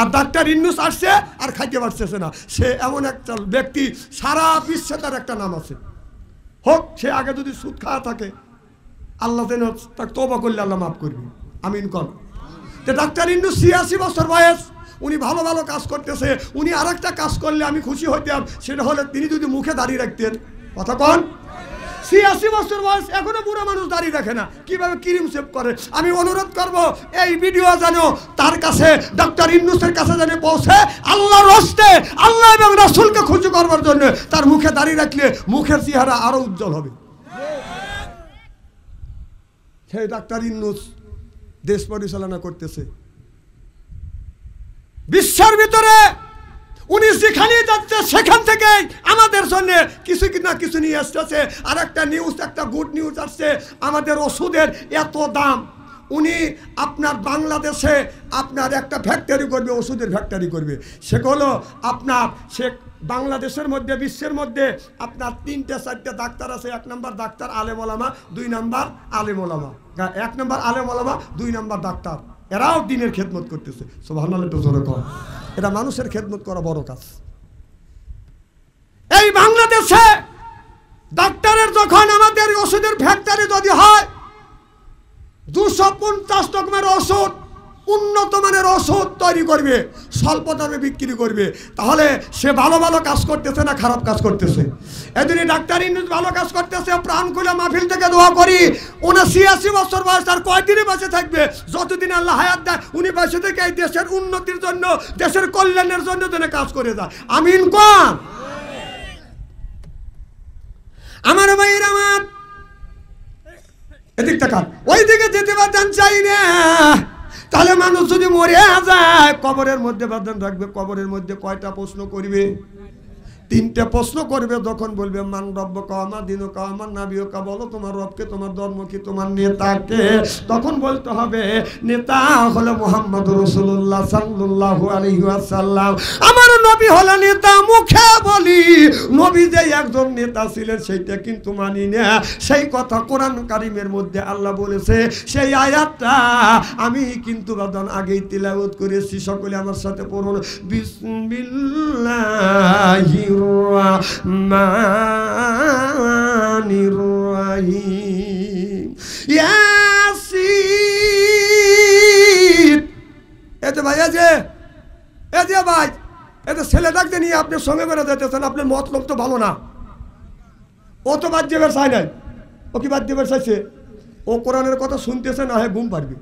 আর doctor Innus আসছে আর খাইতে পারতেছে না। সে এমন একটা ব্যক্তি, সারা বিশ্বে তার একটা নাম আছে। হোক সে আগে যদি সুদ খাওয়া থাকে, আল্লাহ যেন তাকে তওবা করলে আল্লাহ মাফ করবে। আমিন কর। তো ডাক্তার ইন্নুস ৮৬ বছর বয়স, উনি ভালো ভালো কাজ করতেছে। উনি আর একটা কাজ করলে আমি খুশি হইতাম, সেটা হলে তিনি যদি মুখে দাঁড়িয়ে রাখতেন। কথা কন। ৮৬ বছর বয়স, এখনো বুড়া মানুষ দাঁড়িয়ে রাখে না, কিভাবে ক্রিম সেভ করে। আমি অনুরোধ করব এই ভিডিও যেন তার কাছে, ডক্টর ইন্নুসের কাছে যেন পৌঁছে, আল্লাহর হস্তে আল্লাহ এবং রাসূলকে খুশি করবার জন্য তার মুখে দাঁড়িয়ে রাখলে মুখের চেহারা আরো উজ্জ্বল হবে। সেই ডাক্তার ইন্নুস দেশ পরিচালনা করতেছে বিশ্বের ভিতরে। উনি যেখানে যাচ্ছে সেখান থেকে আমাদের জন্য কিছু না কিছু নিয়ে আসতেছে। আর একটা নিউজ, একটা গুড নিউজ আসছে, আমাদের ওষুধের এত দাম। উনি আপনার বাংলাদেশে আপনার একটা ফ্যাক্টরি করবে, ওষুধের ফ্যাক্টরি করবে। সেগুলো আপনার সে বাংলাদেশের মধ্যে, বিশ্বের মধ্যে আপনার ৩-৪টা ডাক্তার আছে। ১ নম্বর ডাক্তার আলেম ওলামা, ২ নম্বর আলেম ওলামা, ১ নম্বর আলেম ওলামা, ২ নম্বর ডাক্তার। এরাও দিনের খেদমত করতেছে। সুবহানাল্লাহ। এটা মানুষের খেদমত করা বড় কাজ। এই বাংলাদেশে ডাক্তারের যখন আমাদের ওষুধের ফ্যাক্টরি যদি হয়, 250 রকমের ওষুধ, উন্নত মানের ওষুধ তৈরি করবে, স্বল্প দামে বিক্রি করবে, তাহলে সে ভালো ভালো কাজ করতেছে না খারাপ কাজ করতেছে? এদিনই ডাক্তার ইন্নুস ভালো কাজ করতেছে। প্রাণ খুলে মাহফিল থেকে দোয়া করি, উনি ৮৬ বছর বয়স, আর কয়দিনে বেঁচে থাকবে? যতদিন আল্লাহ হায়াত দেয় উনি বেঁচে থেকে এই দেশের উন্নতির জন্য, দেশের কল্যাণের জন্য যেন কাজ করে যায়। আমিন কোন। আমার ভাইয়ের, আমার এদিক তাকান, ওই দিকে যেতে বাদান চাই না। তাহলে মানুষ যদি মরে যায়, কবরের মধ্যে বাদান রাখবে, কবরের মধ্যে কয়টা প্রশ্ন করবে? 3টে প্রশ্ন করবে। যখন বলবে মান রব্বুকা ওয়া মা দীনুকা ওয়া মান নাবিয়ুকা, বলো তোমার রবকে, তোমার ধর্ম কি, তোমার নেতাকে, তখন বলতে হবে নেতা হলো মুহাম্মদুর রাসূলুল্লাহ সাল্লাল্লাহু আলাইহি ওয়াসাল্লাম। আমার নবী হলো নেতা, মুখে বলি, নবী যে একজন নেতা ছিলেন সেইটা কিন্তু মানি না। সেই কথা কোরআন কারীমের মধ্যে আল্লাহ বলেছে, সেই আয়াতটা আমি কিন্তু বাদান আগেই তিলাওয়াত করেছি। সকলে আমার সাথে পড়ুন, বিসমিল্লাহির রহমানির রহিম। ইয়াসিন। এতে ভাই, এতে ভাই, এতে ছেলে ডাকতে নিয়ে আপনি সঙ্গে করে যেতেছেন, আপনার মতলব তো ভালো না। ও তো বাদ দেবার চাই নাই। ও কি বাদ দেবার চাইছে? ও কোরআনের কথা শুনতেছে না, হয় ঘুম পারবে।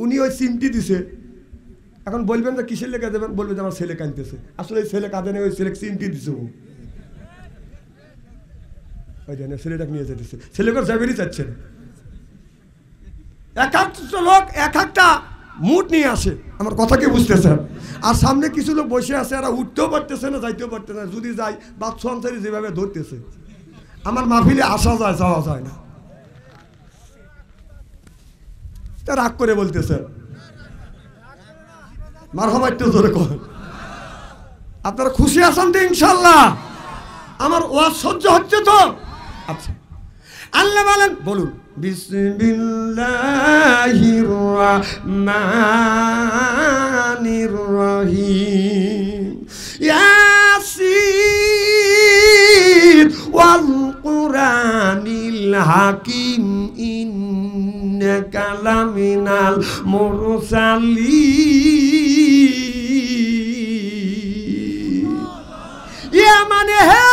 উনি ওই সিমটি দিছে, এখন বলবেন যে কিসের লেগে দেবেন, বলবে যে আমার ছেলে কাঁদতেছে। আসলে এই ছেলে কাঁদে নেই, ওই ছেলে সিমটি দিছে। ও ওই জন্য ছেলেটাকে নিয়ে যেতেছে, ছেলে করে যাবেরই চাচ্ছে না। এক একটা লোক এক একটা মুড নিয়ে আসে, আমার কথা কি বুঝতেছেন? আর সামনে কিছু লোক বসে আছে, এরা উঠতেও পারতেছে না, যাইতেও পারতেছে না। যদি যাই বাচ্চা আনসারি যেভাবে ধরতেছে, আমার মাহফিলে আসা যায়, যাওয়া যায় না। তা রাগ করে বলতেছে মারহাবা, একটু জোরে কর। আপনারা খুশি আছেন তো ইনশাআল্লাহ? আমার ওয়াজ সহ্য হচ্ছে তো? আচ্ছা, আল্লাহ বলেন, বলুন বিসমিল্লাহির রহমানির রহিম। ইয়াসিন ওয়াল কুরআনিল হাকিম, ইন্নাকা লামিনাল মুরসালিন। ইয়া মানে হে,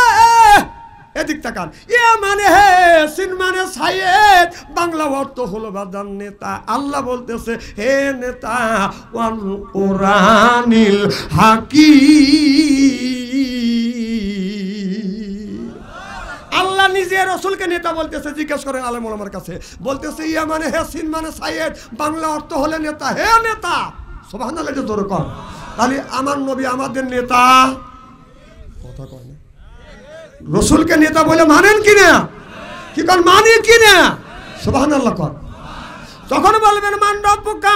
এদিক তাকান, ইয়া মানে হে, সিন মানে সাইয়েদ, বাংলা অর্থ হলো বাদান নেতা। আল্লাহ বলতেছে, হে নেতা, ওয়াল কুরআনিল হাকিম। আল্লাহ নিজে রাসূলকে নেতা বলতেছে। জিজ্ঞেস করেন আলেম ওলামার কাছে, বলতেছে ইয়া মানে হে, সিন মানে সাইয়েদ, বাংলা অর্থ হলো নেতা। হে নেতা, সুবহানাল্লাহ, জোরে কর। তাহলে আমার নবী আমাদের নেতা। কথা কয় না? রসুলকে নেতা বলে মানেন কিনা? কি কর, মানে কিনা? সুবহানাল্লাহ কর। যখন বলবেন মান রব্বুকা,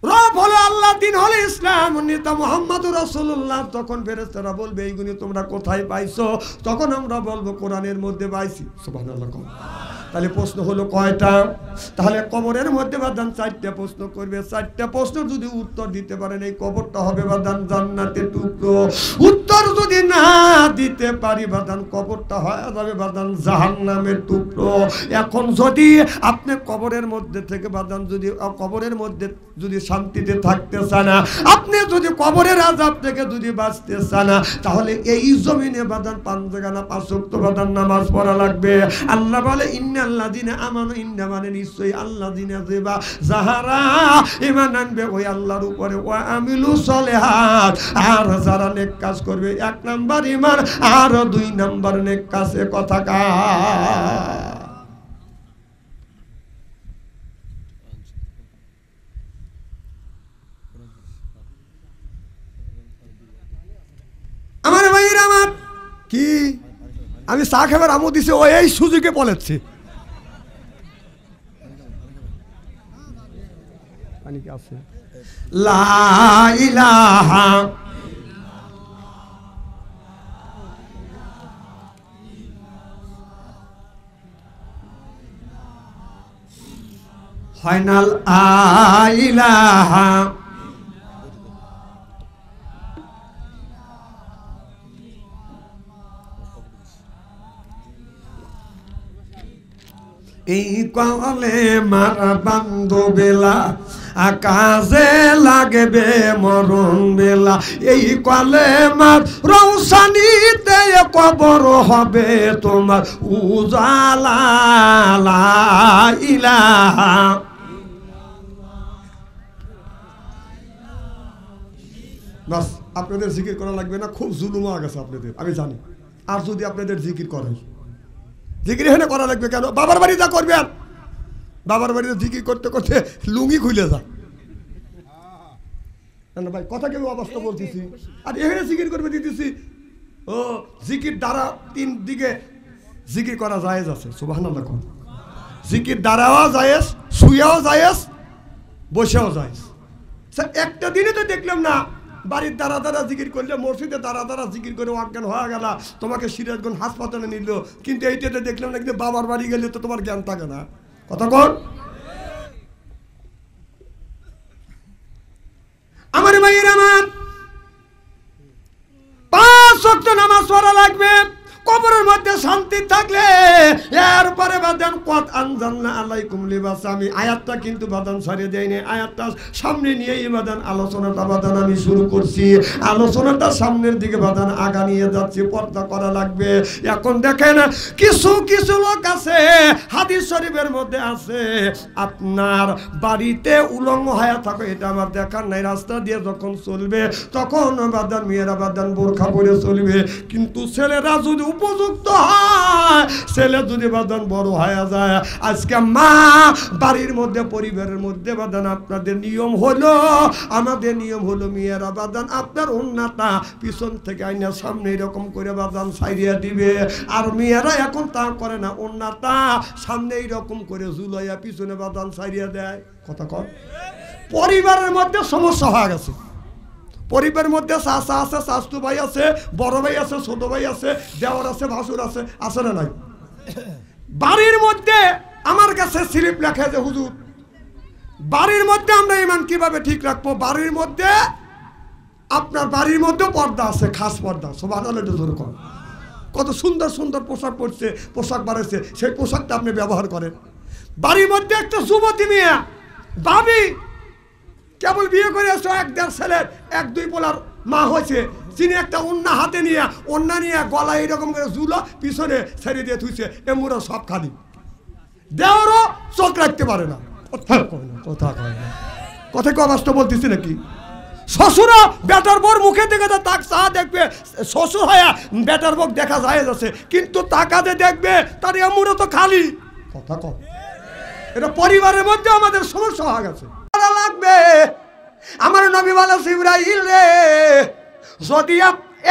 রব হলো আল্লাহ, দিন হলো ইসলাম, নেতা মুহাম্মদুর রাসূলুল্লাহ, তখন ফেরেশতারা বলবে এইগুলি তোমরা কোথায় পাইছো? তখন আমরা বলবো কোরআনের মধ্যে পাইছি। সুবহানাল্লাহ কর। তাহলে প্রশ্ন হলো কয়টা? তাহলে কবরের মধ্যে বাদান 4টা প্রশ্ন করবে। 4টা প্রশ্ন যদি উত্তর দিতে পারেন এই কবরটা হবে বাদান জান্নাতের টুকরো। উত্তর যদি না দিতে পারি বাদান কবরটা হয়ে যাবে বাদান জাহান্নামের টুকরো। এখন যদি আপনি কবরের মধ্যে থেকে বাদান যদি কবরের মধ্যে যদি শান্তিতে থাকতে চান, আপনি যদি কবরের আযাব থেকে যদি বাঁচতে চান, তাহলে এই জমিনে বাদান 5 জায়গা 5 ওয়াক্ত বাদান নামাজ পড়া লাগবে। আল্লাহ বলে ইন্নাল্লাযিনা আমানু, ইন্না মানে নিশ্চয়ই আল্লাযিনা যাহারা ঈমান আনবে ওই আল্লাহর উপরে, ওয়া আমিলু সলিহাত আর যারা নেক কাজ করবে। 1 নাম্বার ঈমান আর 2 নাম্বার নেক কাজে কথা কা। আমার ভাইরা আমার কি আমি চা খাবার আমু দিছি ও এই সুযোগে বলেছি। লা ইলাহা ফাইনাল আইলাহা এই কলে মার বান্ধব বেলা আকাশে লাগবে মরণ বেলা। এই কলে মার রৌশানিতে কবর হবে তোমার উজালা। লা ইলাহা বাস আপনাদের জিকির করা লাগবে না। খুব জুলুম হয়ে গেছে আপনাদের, আমি জানি। আর যদি আপনাদের জিকির করেন, জিকির এখানে করা লাগবে কেন? বাবার বাড়ি যা করবেন, বাবার বাড়িতে জিকির করতে করতে লুঙ্গি খুলে যা। ভাই কথা কেউ অবস্থা বলতেছি, আর এখানে জিকির করবে দিতেছি। ও জিকির দ্বারা 3 দিকে জিকির করা জায়েজ আছে। সুবহানাল্লাহ। জিকির দ্বারাও জায়েজ, শুয়েও জায়েজ, বসেও জায়েজ। একটা দিনে তো দেখলাম না বাড়ির দ্বারা দ্বারা জিকির করলে, মসজিদে দ্বারা দ্বারা জিকির করে অজ্ঞান হয়ে গেল, তোমাকে সিরাজগঞ্জ হাসপাতালে নিল। কিন্তু এইটাতে দেখলাম না, কিন্তু বাবার বাড়ি গেলে তো তোমার জ্ঞান থাকে না। কথা কর আমার ভাইয়ের আমার, 5 ওয়াক্ত নামাজ পড়া লাগবে। কবরের মধ্যে শান্তি থাকলে এরপরে বাদান কত আনজালনা আলাইকুম লিবাস। আমি আয়াতটা কিন্তু বাদান ছাড়িয়ে দেয়নি, আয়াতটা সামনে নিয়েই বাদান আলোচনাটা বাদান আমি শুরু করছি। আলোচনাটা সামনের দিকে বাদান আগা নিয়ে যাচ্ছি, পর্দা করা লাগবে। এখন দেখেন কিছু কিছু লোক আছে, হাদিস শরীফের মধ্যে আছে, আপনার বাড়িতে উলঙ্গ হয়ে থাকে, এটা আমার দেখার নাই। রাস্তা দিয়ে যখন চলবে তখন বাদান মেয়েরা বাদান বোরখা পরে চলবে। কিন্তু ছেলেরা যদি উপযুক্ত হয়, ছেলে যদি বাদান বড় হয়ে যায়, আজকে মা বাড়ির মধ্যে পরিবারের মধ্যে বাদান আপনাদের নিয়ম হলো, আমাদের নিয়ম হলো মেয়েরা বাদান আপনার ওন্নাটা পিছন থেকে আইনা সামনে এরকম করে বাদান ছাইরিয়া দিবে। আর মেয়েরা এখন তা করে না, ওন্নাটা সামনে এইরকম করে ঝুলাইয়া পিছনে বাদান ছাইরিয়া দেয়। কথা কর। পরিবারের মধ্যে সমস্যা হয়ে গেছে। পরিবারের মধ্যে চাচা আছে, চাচতু ভাই আছে, বড় ভাই আছে, ছোট ভাই আছে, দেওয়ার আছে, ভাসুর আছে, আছে না নাই? বাড়ির মধ্যে আমার কাছে স্লিপ লেখা যে হুজুর বাড়ির মধ্যে আমরা ইমান কিভাবে ঠিক রাখবো। বাড়ির মধ্যে আপনার বাড়ির মধ্যে পর্দা আছে, খাস পর্দা। সুবহানাল্লাহ। কত সুন্দর সুন্দর পোশাক পরছে, পোশাক বাড়াইছে, সেই পোশাকটা আপনি ব্যবহার করেন। বাড়ির মধ্যে একটা যুবতী মেয়ে ভাবি কেবল বিয়ে করে আসছো, 1-1.5 ছেলের 1-2 পোলার মা হয়েছে, তিনি একটা ওন্না হাতে নিয়ে, ওন্না নিয়ে গলা এইরকম করে ঝুলো পিছনে ছেড়ে দিয়ে থুইছে, এমুরা সব খালি। দেওয়ারও চোখ রাখতে পারে না। কথা কেউ বাস্তব বলতেছি নাকি? শ্বশুরও বেটার বর মুখে দেখে তাক চা দেখবে, শ্বশুর হয়ে বেটার বর দেখা যায় যাচ্ছে, কিন্তু তাকাতে দেখবে তার এমুরা তো খালি। কথা কম। এটা পরিবারের মধ্যে আমাদের সমস্যা হয়ে গেছে। লাগবে আমার নবী বলে জিবরাইল রে, যদি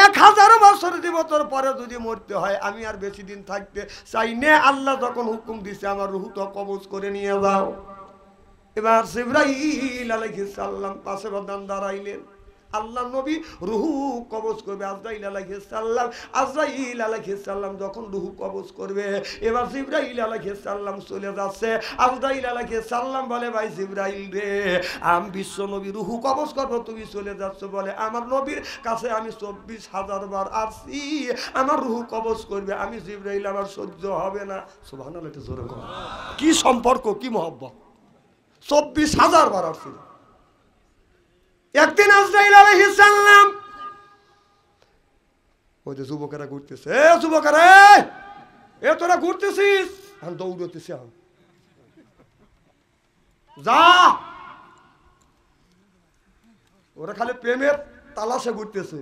1000 বছর জীবতর পরে যদি মরতে হয়, আমি আর বেশি দিন থাকতে চাই না। আল্লাহ যখন হুকুম দিছে আমার রূহ তো কবজ করে নিয়ে যাও। এবার জিবরাইল আলাইহিস সালাম পাশে বাদান দাঁড়াইলেন। আল্লাহ নবী রুহু কবজ করবে আজরাইল আলাইহিস সালাম। আজরাইল আলাইহিস সালাম যখন রুহু কবজ করবে, এবার জিবরাইল আলাইহিস সালাম চলে যাচ্ছে। আজরাইল আলাইহিস সালাম বলে, ভাই জিবরাইল রে, আমি বিশ্ব নবী রুহু কবজ করবো, তুমি চলে যাচ্ছ বলে আমার নবীর কাছে আমি 24,000 বার আসছি, আমার রুহু কবজ করবে। আমি জিবরাইল, আমার সহ্য হবে না। সুবহানাল্লাহ, এটা জোরে বলো। কি সম্পর্ক, কি মহব্বত! 24,000 বার আসছিল। একদিন আজরাইল আলাইহিস সালাম, ওই যে যুবকেরা ঘুরতেছে, এ যুবকেরা, এ তোরা ঘুরতেছিস, আমি দৌড়তেছি, যা। ওরা খালি প্রেমের তালাশে ঘুরতেছে।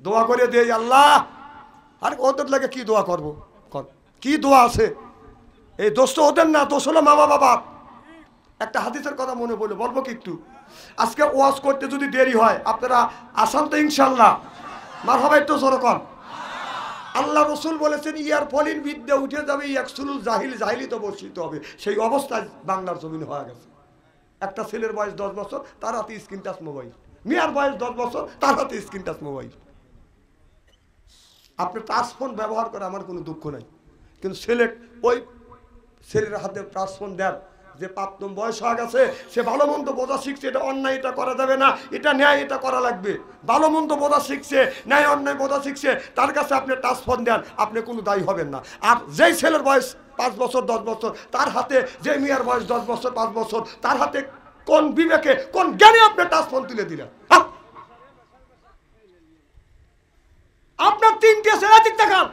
দোয়া করে দেই আল্লাহ। আর ওদের লাগে কি দোয়া করবো? কি দোয়া আছে? এই দোষ তো ওদের না, দোষ হলো মামা বাবা। একটা হাদিসের কথা মনে পড়লো, বলবো কি একটু? আজকে ওয়াজ করতে যদি দেরি হয়, আপনারা আসান তো ইনশাল্লাহ? মারহাবা, একটু জোরে কর। আল্লাহ রসুল বলেছেন, ইয়ার ফলিন বিদ্যা উঠে যাবে, ইয়াকসুলুল জাহিল, জাহিলি তো বর্ষিত হবে। সেই অবস্থায় বাংলার জমিন হয়ে গেছে। একটা ছেলের বয়স 10 বছর, তার হাতে স্ক্রিন টাচ মোবাইল। মেয়ের বয়স 10 বছর, তার হাতে স্ক্রিন টাচ মোবাইল। আপনি টাচ ফোন ব্যবহার করে আমার কোনো দুঃখ নাই, কিন্তু ওই ছেলের হাতে টাচ ফোন দেন যে প্রাপ্তম বয়স হয়ে গেছে, সে ভালো মন্দ বোঝা শিখছে, এটা অন্যায়, এটা করা যাবে না, এটা ন্যায়, এটা করা লাগবে। ভালো মন্দ বোঝা শিখছে, ন্যায় অন্যায় বোঝা শিখছে, তার কাছে আপনি টাচ ফোন দেন, আপনি কোনো দায়ী হবেন না। আর যেই ছেলের বয়স 5 বছর 10 বছর, তার হাতে, যে মেয়ের বয়স 10 বছর 5 বছর, তার হাতে কোন বিবেকে, কোন জ্ঞানে আপনি টাচ ফোন তুলে দিলেন? আপনার 3টে ছেলে, দিক দেখান,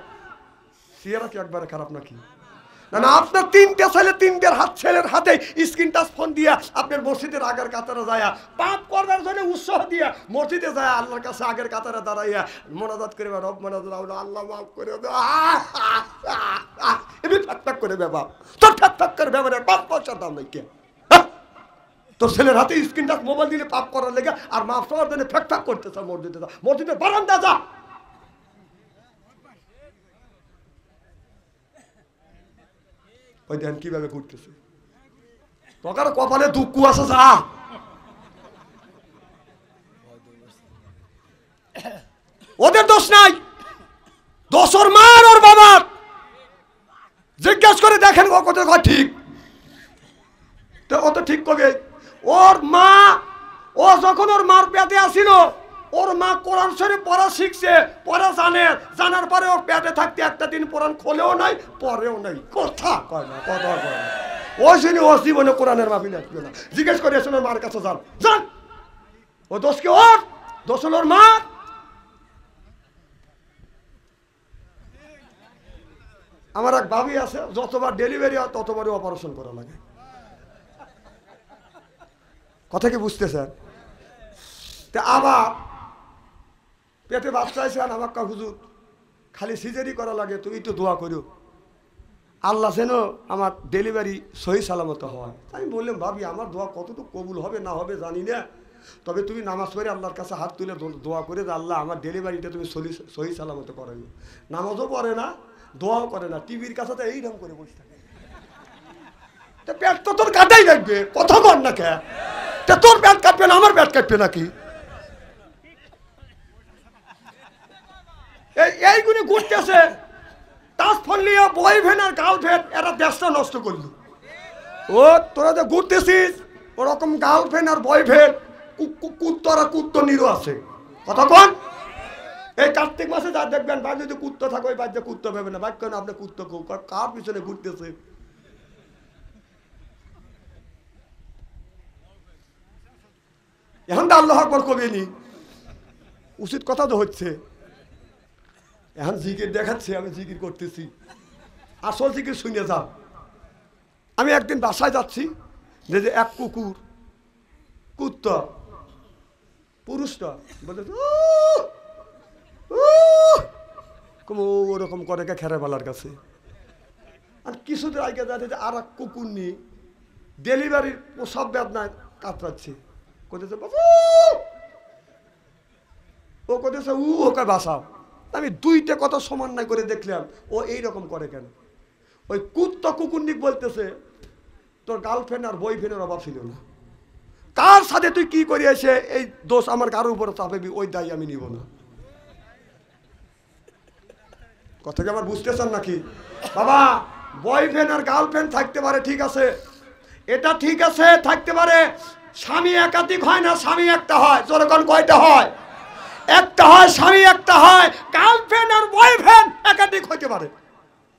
সিয়ারা কি একবারে খারাপ নাকি? না না, আপনার 3টে ছেলে, 3টের ছেলের হাতে স্ক্রিন টাচ ফোন দিয়া আপনার মসজিদের আগের কাতারে যায় পাপ করবার জন্য উৎসাহ দিয়া মসজিদে যায় আল্লাহর কাছে আগের কাতারে দাঁড়াইয়া মোনাজাত করে, রব মোনাজাত, আল্লাহ মাফ করে দাও, এমনি ঠাক করে ব্যাপার, তোর ঠাক করে ব্যাপারে 5 পয়সার দাম নাই কে? তোর ছেলের হাতে স্ক্রিন টাচ মোবাইল দিলে পাপ করার লেগে, আর মাফ করার জন্য ফ্যাক করতেছে মসজিদে যা, মসজিদের বারান্দা যা। ওই দেন কিভাবে ঘুরতেছে, তোকার কপালে দুঃখ আছে, যা। ওদের দোষ নাই, দোষ ওর মার, ওর বাবার। জিজ্ঞেস করে দেখেন ও কত ঠিক, তো ও তো ঠিক কবে। ওর মা, ও যখন ওর মার পেটে আসিল, ওর মা কোরআন শরীফ পড়া শিখছে, পড়া জানার পরে ওর পেটে থাকতে একটা দিন কোরআন খোলেও নাই, পরেও নাই, কথা কয় না, কথা কয় না। ও শুনি ও জীবনে কোরআনের মাফি আসবে না। জিজ্ঞেস করে এসে ওর মার কাছে যান, যান। ও দোষ কি ওর? দোষ হল ওর মা। আমার এক ভাবি আছে, যতবার ডেলিভারি হয় ততবারই অপারেশন করা লাগে। কথা কি বুঝতেছেন? তা আবার পেটে বাচ্চা আছে, আর আমার হুজুর খালি সিজারি করা লাগে, তুমি একটু দোয়া করো আল্লাহ যেন আমার ডেলিভারি সহি সালামত হয়। আমি বললাম, ভাবি আমার দোয়া কতটুকু কবুল হবে না হবে জানি না, তবে তুমি নামাজ পড়ে আল্লাহর কাছে হাত তুলে দোয়া করে যে আল্লাহ আমার ডেলিভারিটা তুমি সহি সালামত করাইও। নামাজও পড়ে না, দোয়াও করে না, টিভির কাছে তো এইরকম করে বসে থাকে। পেট তো তোর কাটাই লাগবে, কথা বল না কে? তোর পেট কাটবে না, আমার পেট কাটবে নাকি? এইগুলি ঘুরতেছে, টাচ ফোন নিয়ে বয়ফ্রেন্ড আর গার্লফ্রেন্ড, এরা দেশটা নষ্ট করলো। ও তোরা যে ঘুরতেছিস, ওরকম গার্লফ্রেন্ড আর বয়ফ্রেন্ড কুত্তরা কুত্ত নিরো আছে, কথা কন। এই কার্তিক মাসে যা দেখবেন, ভাই যদি কুত্ত থাকে ওই বাচ্চা কুত্ত পাবে না, ভাই কেন আপনি কুত্ত কার পিছনে ঘুরতেছে? এখন তো আল্লাহ আকবার কবেনি, উচিত কথা তো হচ্ছে। এখন জিকির দেখাচ্ছে, আমি জিকির করতেছি, আসল জিকির শুনে যাও। আমি একদিন বাসায় যাচ্ছি, যে এক কুকুর, কুত্তা, পুরুষটা বলতে ওরকম করে খেরাবেলার কাছে। আর কিছুদিন আগে যাচ্ছে যে আর এক কুকুর নিয়ে ডেলিভারির প্রসব বেদনায় কাতরাচ্ছে, কোথাছে ও কোথাছে ওকে বাসাও। আমি 2টে কথা সমন্বয় করে দেখলাম, ও এইরকম করে কেন? ওই কুত্তা কুকুরনিক বলতেছে তোর গার্লফ্রেন্ড আর বয়ফ্রেন্ডের অভাব ছিল না, কার সাথে তুই কি করে এসে এই দোষ আমার কারোর উপরে চাপাবি, ওই দায়ী আমি নিব না। কথা কি আমার বুঝতেছেন নাকি? বাবা, বয়ফ্রেন্ড আর গার্লফ্রেন্ড থাকতে পারে, ঠিক আছে, এটা ঠিক আছে, থাকতে পারে। স্বামী একাধিক হয় না, স্বামী একটা হয়। যখন কয়টা হয়? একটা হয়, স্বামী একটা হয়। গার্লফ্রেন্ড আর বয়ফ্রেন্ড একাধিক হইতে পারে।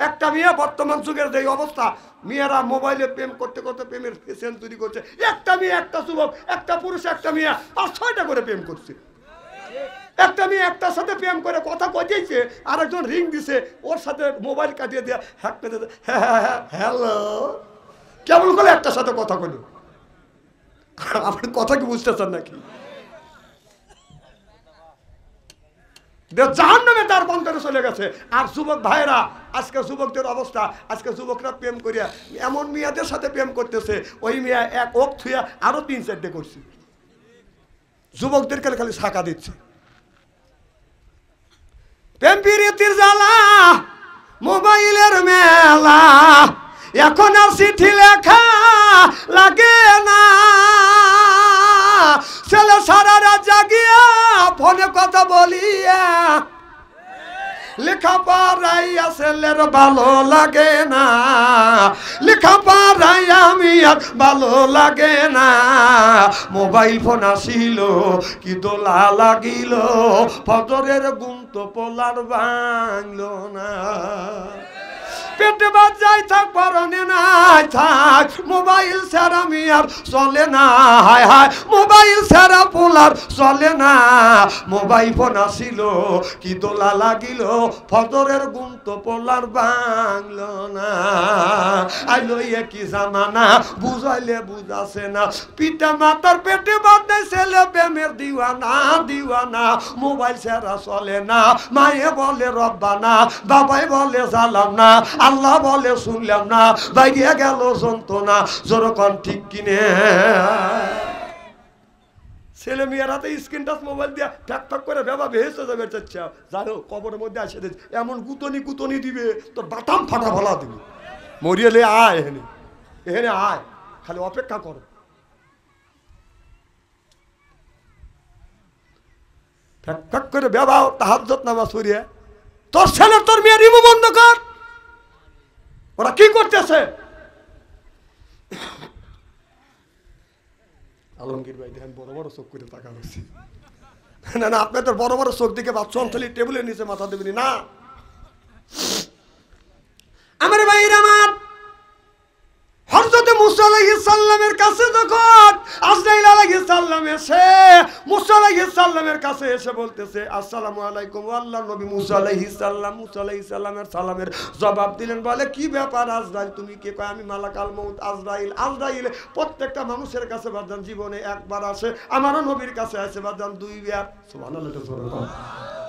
একটা মেয়ে, বর্তমান যুগের যে অবস্থা, মেয়েরা মোবাইলে প্রেম করতে করতে প্রেমের সেঞ্চুরি করছে। একটা মেয়ে, একটা যুবক, একটা পুরুষ, একটা মেয়ে 5-6টা করে প্রেম করছে। একটা মেয়ে একটার সাথে প্রেম করে কথা কইতেছে, আরেকজন রিং দিছে, ওর সাথে মোবাইল কাটিয়ে দিয়ে হ্যাক করে দিতে, হ্যালো, কেমন করে একটার সাথে কথা কইল? আপনি কথা কি বুঝতেছেন নাকি? জাহান্নামে তার বন্ধনে চলে গেছে। আর যুবক ভাইরা, আজকে যুবকদের অবস্থা, আজকে যুবকরা প্রেম করিয়া এমন মেয়েদের সাথে প্রেম করতেছে, ওই মেয়ে এক ওক থুয়া আরো 3-4টে করছে। যুবকদেরকে খালি শাখা দিচ্ছে। প্রেম প্রীতির জ্বালা, মোবাইলের মেলা, এখন আর চিঠি লেখা লাগে না। ছেলে সারা রাত জাগিয়া ফোনে কথা বলিয়া, লেখা পড়াইয়া ছেলের ভালো লাগে না, লেখা পড়াইয়া আমি আর ভালো লাগে না। মোবাইল ফোন আসিল কি দোলা লাগিল, ফজরের ঘুম তো পোলার ভাঙলো না। পেটে বাদ যাই থাক, পরনে নাই থাক, মোবাইল ছাড়া আমি আর চলে না। হায় হায়, মোবাইল ছাড়া পোলার চলে না। মোবাইল ফোন আসিল কি দোলা লাগিল, ফজরের ঘুম তো পোলার ভাঙলো না। আইলো কি জামানা, বুঝাইলে বুঝাছে না। পিতা মাতার পেটে বাদ দেয় ছেলে প্রেমের দিওয়ানা, দিওয়ানা। মোবাইল ছাড়া চলে না। মায়ে বলে রব্বানা, বাবাই বলে জালাম না, আল্লাহ বলে শুনলাম না, বাইরে গেল যন্ত্রণা। যেরকম ঠিক কিনে ছেলে মেয়ের হাতে স্ক্রিন টাচ মোবাইল দিয়ে ঠ্যাক ঠক করে ভেবা ভেসে যাবে। চাচ্ছা যাই হোক, কবরের মধ্যে আসে এমন গুতনি দিবে, তোর বাটাম ফাটা ভালা দিবে। মরিয়ালে আয়, এখানে এখানে আয়, খালি অপেক্ষা করো। ঠ্যাক ঠক করে ভেবা তাহাজ্জুদ নামাজ পড়িয়া তোর ছেলে তোর মেয়ের ইমো বন্ধ কর। ওরা কি করতেছে? আলমগীর ভাই দেখেন বড় বড় চোখ করে তাকা হচ্ছে। না না, আপনি তো বড় বড় চোখ দিকে বাচ্চা অঞ্চলে টেবিলের নিচে মাথা দেবেনি না। আমার ভাইরা, আমার হযরত মুসা আলাইহিস সালামের কাছে যখন আজরাইল আলাইহিস সালাম এসে মুসা আলাইহিস সালামের কাছে এসে বলতেছে আসসালামু আলাইকুম, আল্লাহর নবী মুসা আলাইহিস সালাম, মুসা আলাইহিস সালামের সালামের জবাব দিলেন। বলে কি ব্যাপার আজরাইল, তুমি কে? কয় আমি মালাকাল মউত আজরাইল। আজরাইল প্রত্যেকটা মানুষের কাছে বাদান জীবনে একবার আসে, আমারও নবীর কাছে আসে বাদান 2 বার। সুবহানাল্লাহ।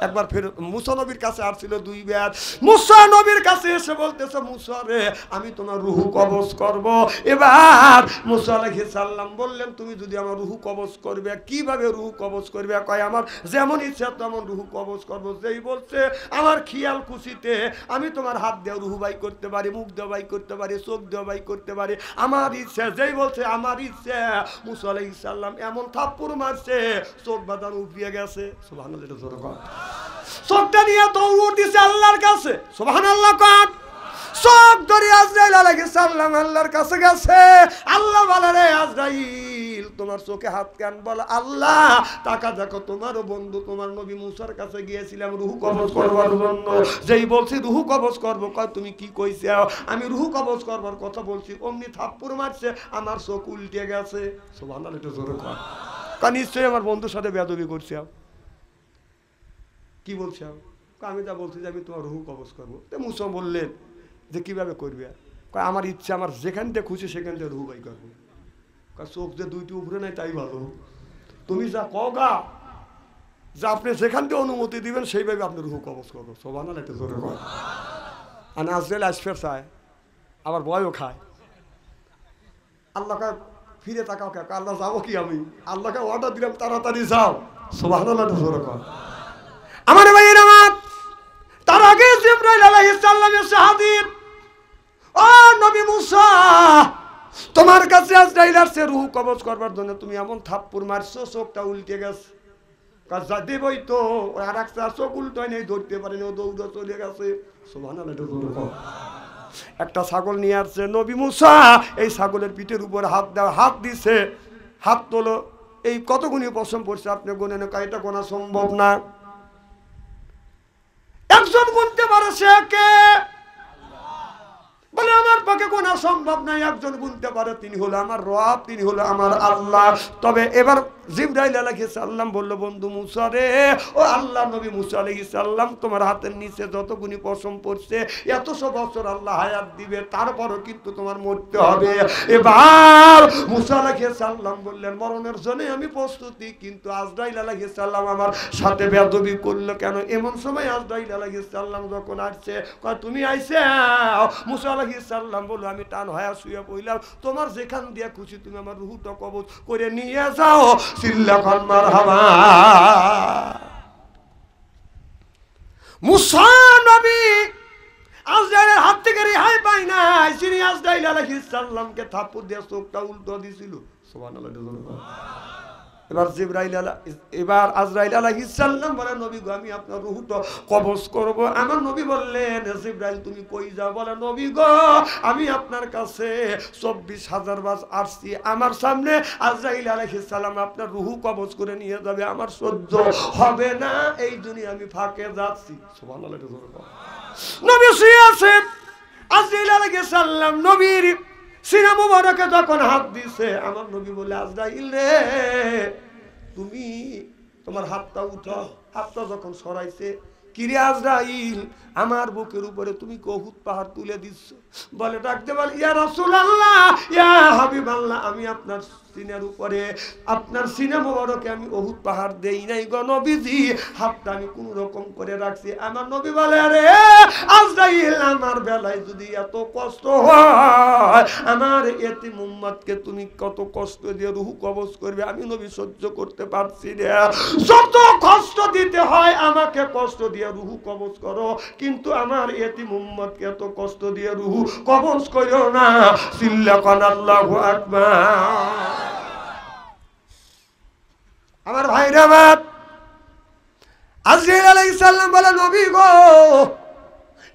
একবার ফের মুসা নবীর কাছে আসছিল 2 বার। মুসা নবীর কাছে এসে বলতেছে, মুসা রে আমি তোমার রূহ কবজ করব। এবার মুসা আলাইহিস সালাম বললেন, তুমি যদি আমার রূহ কবজ করবে, কিভাবে রূহ কবজ করবে? কয় আমার যেমন ইচ্ছা তেমন রূহ কবজ করব। যেই বলছে আমার খেয়াল খুশিতে আমি তোমার হাত দিয়ে রূহ বাই করতে পারি, মুখ দিয়ে বাই করতে পারি, চোখ দিয়ে বাই করতে পারি, আমার ইচ্ছা। যেই বলছে আমার ইচ্ছা, মুসা আলাইহিস সালাম এমন থাপ্পড় মারছে চোখ বাঁধানো উপড়িয়ে গেছে। সুবহানাল্লাহ, এটা জোরে কর। চোখটা নিয়ে দৌড় দিছে আল্লাহর কাছে। সুবহানাল্লাহ কর। চোখ ধরে আজরাইল আলাইহিস সালাম আল্লাহর কাছে গেছে। আল্লাহ বলে, রে আজরাইল তোমার চোখে হাত কেন? বলে আল্লাহ টাকা দেখো, তোমারও বন্ধু তোমার নবী মুসার কাছে গিয়েছিলাম রূহ কবজ করবার জন্য। যেই বলছি রূহ কবজ করবো, কয় তুমি কি কইছো? আমি রূহ কবজ করবার কথা বলছি, অমনি থাপ্পড় মারছে, আমার চোখ উল্টে গেছে। সুবহানাল্লাহ, এটা জোরে কর। কারণ নিশ্চয়ই আমার বন্ধুর সাথে বেয়াদবি করছে। কি বলছে? আমি যা বলছি যে আমি তোমার রূহ কবজ করবো। তো মুসা বললেন যে কিভাবে করবে? কয় আমার ইচ্ছা, আমার যেখান থেকে খুশি সেখান থেকে রূহ বাই করবো। চোখ যে 2টি উপরে নাই তাই ভালো, তুমি যা কগা যে আপনি যেখান থেকে অনুমতি দিবেন সেইভাবে আপনি রূহ কবজ করবো। সুবহানাল্লাহ, একটা জোরে কর। আর আজরাইল আসফের চায়, আবার ভয়ও খায়। আল্লাহকে ফিরে তাকাও কে? আল্লাহ যাবো কি আমি? আল্লাহকে অর্ডার দিলাম তাড়াতাড়ি যাও। সুবহানাল্লাহ, একটা জোরে কর। আমার ভাইয়ের আমার, তার আগে জিবরাইল আলাইহিস সালাম এসে হাজির। ও নবী মুসা, তোমার কাছে আজরাইল আসছে রূহ কবজ করবার জন্য, তুমি এমন থাপ্পড় মারছো চোখটা উল্টে গেছে। কাজা দেবই তো আর একটা চোখ উল্টায় নেই, ধরতে পারেনি, ও দৌড়ে চলে গেছে। সুবহানাল্লাহ। একটা ছাগল নিয়ে আসছে নবী মুসা, এই ছাগলের পিঠের উপর হাত দিছে, হাত তোলো, এই কত গুণী পশম পড়ছে আপনি গুনেন, এটা গোনা সম্ভব না। একজন গুনতে পারে, সে কে? বলে আমার পক্ষে গোনা সম্ভব নাই। একজন গুনতে পারে, তিনি হলো আমার রব, তিনি হলো আমার আল্লাহ। তবে এবার জিবরাইল আলাইহিস সালাম বলল, বন্ধু মুসা রে, ও আল্লাহ নবী মুসা আলাইহিস সালাম, তোমার হাতের নিচে যতগুনি পশম পড়ছে, এতশো বছর আল্লাহ হায়াত দিবে, তারপরও কিন্তু তোমার মরতে হবে। এবার মুসা আলাইহিস সালাম বললেন, মরণের জন্য আমি প্রস্তুতি, কিন্তু আজরাইল আলাইহিস সালাম আমার সাথে বেয়াদবি করলো কেন? এমন সময় আজরাইল আলাইহিস সালাম যখন আসছে, কয় তুমি আইছে? মুসা আলাইহিস সালাম বলল, আমি টান হয়ে শুয়ে পড়লাম, তোমার যেখান দিয়ে খুশি তুমি আমার রূহটা কবজ করে নিয়ে যাও। সিল্লাকান মারহাবা। মুসা নবী আজরাইলের হাত থেকে রেহাই পায় নাই, তিনি আজরাইল আলাইহিস সালামকে থাপ্পড় দিয়ে চোখটা উল্টো দিছিল। সুবহানাল্লাহ। এবার আজরাইল আলাইহিস সালাম বলে, নবী গো, আমি আপনার রূহটা কবজ করব। আমার নবী বললেন, জিবরাইল তুমি কই যাও? বলে, নবী গো, আমি আপনার কাছে 24,000 বার আসছি, আমার সামনে আজরাইল আলাইহিস সালাম আপনার রূহ কবজ করে নিয়ে যাবে, আমার সহ্য হবে না, এই দুনিয়া আমি ফাঁকে যাচ্ছি। সুবহানাল্লাহ। নবী শুয়ে আছে, আজরাইল আলাইহিস সালাম নবীর সিনা মুবারকে যখন হাত দিছে, আমার নবী বলে, আজরাইল রে, তুমি তোমার হাতটা উঠো। হাতটা যখন সরাইছে, কিরে আজরাইল, আমার বুকের উপরে তুমি উহুদ পাহাড় তুলে দিচ্ছ। বলে, ডাকতে বল, ইয়া রাসূলুল্লাহ, ইয়া হাবিবাল্লাহ, আমি আপনার সিনার উপরে, আপনার সিনা মোবারকে আমি উহুদ পাহাড় দেই নাই গো নবীজি, হাতটা আমি কোন রকম করে রাখছি। আমার নবী বলে, আরে আজরাইল, আমার বেলায় যদি এত কষ্ট হয়, আমার এতিম উম্মতকে তুমি কত কষ্ট দিয়ে রূহ কবজ করবে, আমি নবী সহ্য করতে পারছি না। যত কষ্ট দিতে হয় আমাকে কষ্ট দিয়ে রূহ কবজ করো, কিন্তু আমার এতিম উম্মতকে এত কষ্ট দিয়ে রূহ কবজ করিও না। সিল্লাকান আল্লাহু আকবার। আমার ভাইরা, আমার আজরাইল আলাইহিস সালাম বলে, নবী গো,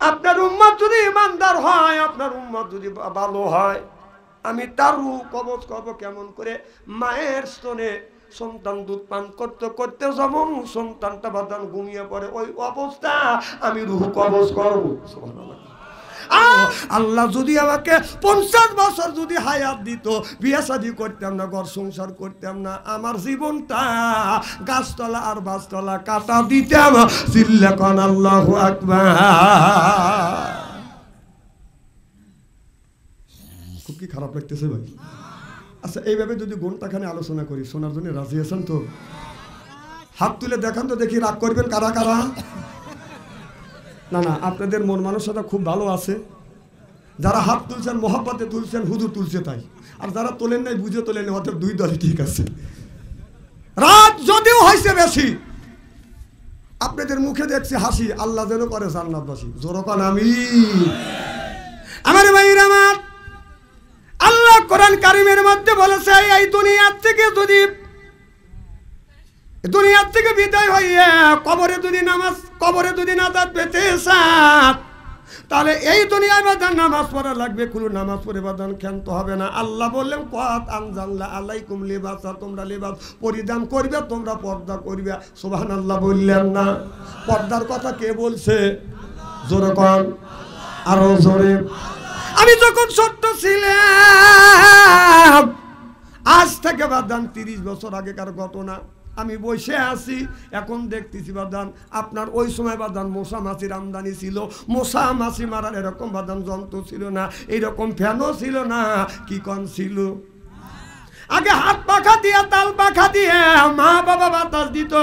আপনার উম্মত যদি ইমানদার হয়, আপনার উম্মত যদি ভালো হয়, আমি তার রূহ কবজ করব কেমন করে? মায়ের স্তনে সন্তান দুধ পান করতে করতে যেমন সন্তানটা বাদান ঘুমিয়ে পড়ে, ওই অবস্থা আমি রূহ কবজ করব। সুবহানাল্লাহ। আল্লাহ যদি আমাকে 50 বছর যদি হায়াত দিত, বিয়ে শাদী করতাম না, ঘর সংসার করতাম না, আমার জীবনটা গাছতলা আর বাসতলা কাটা দিতাম। সিল্লাকান আল্লাহু আকবার। খুব কি খারাপ লাগতেছে ভাই? আচ্ছা, এইভাবে যদি ঘন্টাখানে আলোচনা করি, শোনার জন্য রাজি আছেন তো? হাত তুলে দেখান তো দেখি, রাগ করবেন কারা কারা? না না, আপনাদের মন মানসিকতা খুব ভালো আছে। যারা হাত তুলছেন মহব্বতে তুলছেন, হুজুর তুলছে তাই, আর যারা তোলেন নাই বুঝে তোলেন, হয়তো দুই দলই ঠিক আছে। রাত যদিও হয়েছে বেশি, আপনাদের মুখে দেখছি হাসি, আল্লাহ যেন করে জান্নাতবাসী। জোরকান আমিন। আমার ভাইরা, আমার আল্লাহ কোরআন কারিমের মধ্যে বলেছে, এই দুনিয়ার থেকে বিদায় হইয়া কবরে যদি নাজাত পেতে চান, তাহলে এই দুনিয়ায় বাদান নামাজ পড়া লাগবে। কোনো নামাজ পড়ে বাদান ক্ষান্ত হবে না। আল্লাহ বললেন, কাত আনজালনা আলাইকুম লিবাসা, তোমরা লিবাস পরিধান করবে, তোমরা পর্দা করবে। সুবহানাল্লাহ বললেন না? পর্দার কথা কে বলছে? জোরে কোন, আরো জোরে। আমি যখন ছোট্ট ছিলাম, আজ থেকে বাদান 30 বছর আগেকার ঘটনা, আমি বসে আছি, এখন দেখতেছি বাদান আপনার ওই সময় বাদান মশা মাছির আমদানি ছিল। মশা মাছি মারার এরকম বাদান যন্ত্র ছিল না, এইরকম ফ্যানও ছিল না। কি কন ছিল? আগে হাত পাখা দিয়ে, তাল পাখা দিয়ে মা বাবা বাতাস দিত,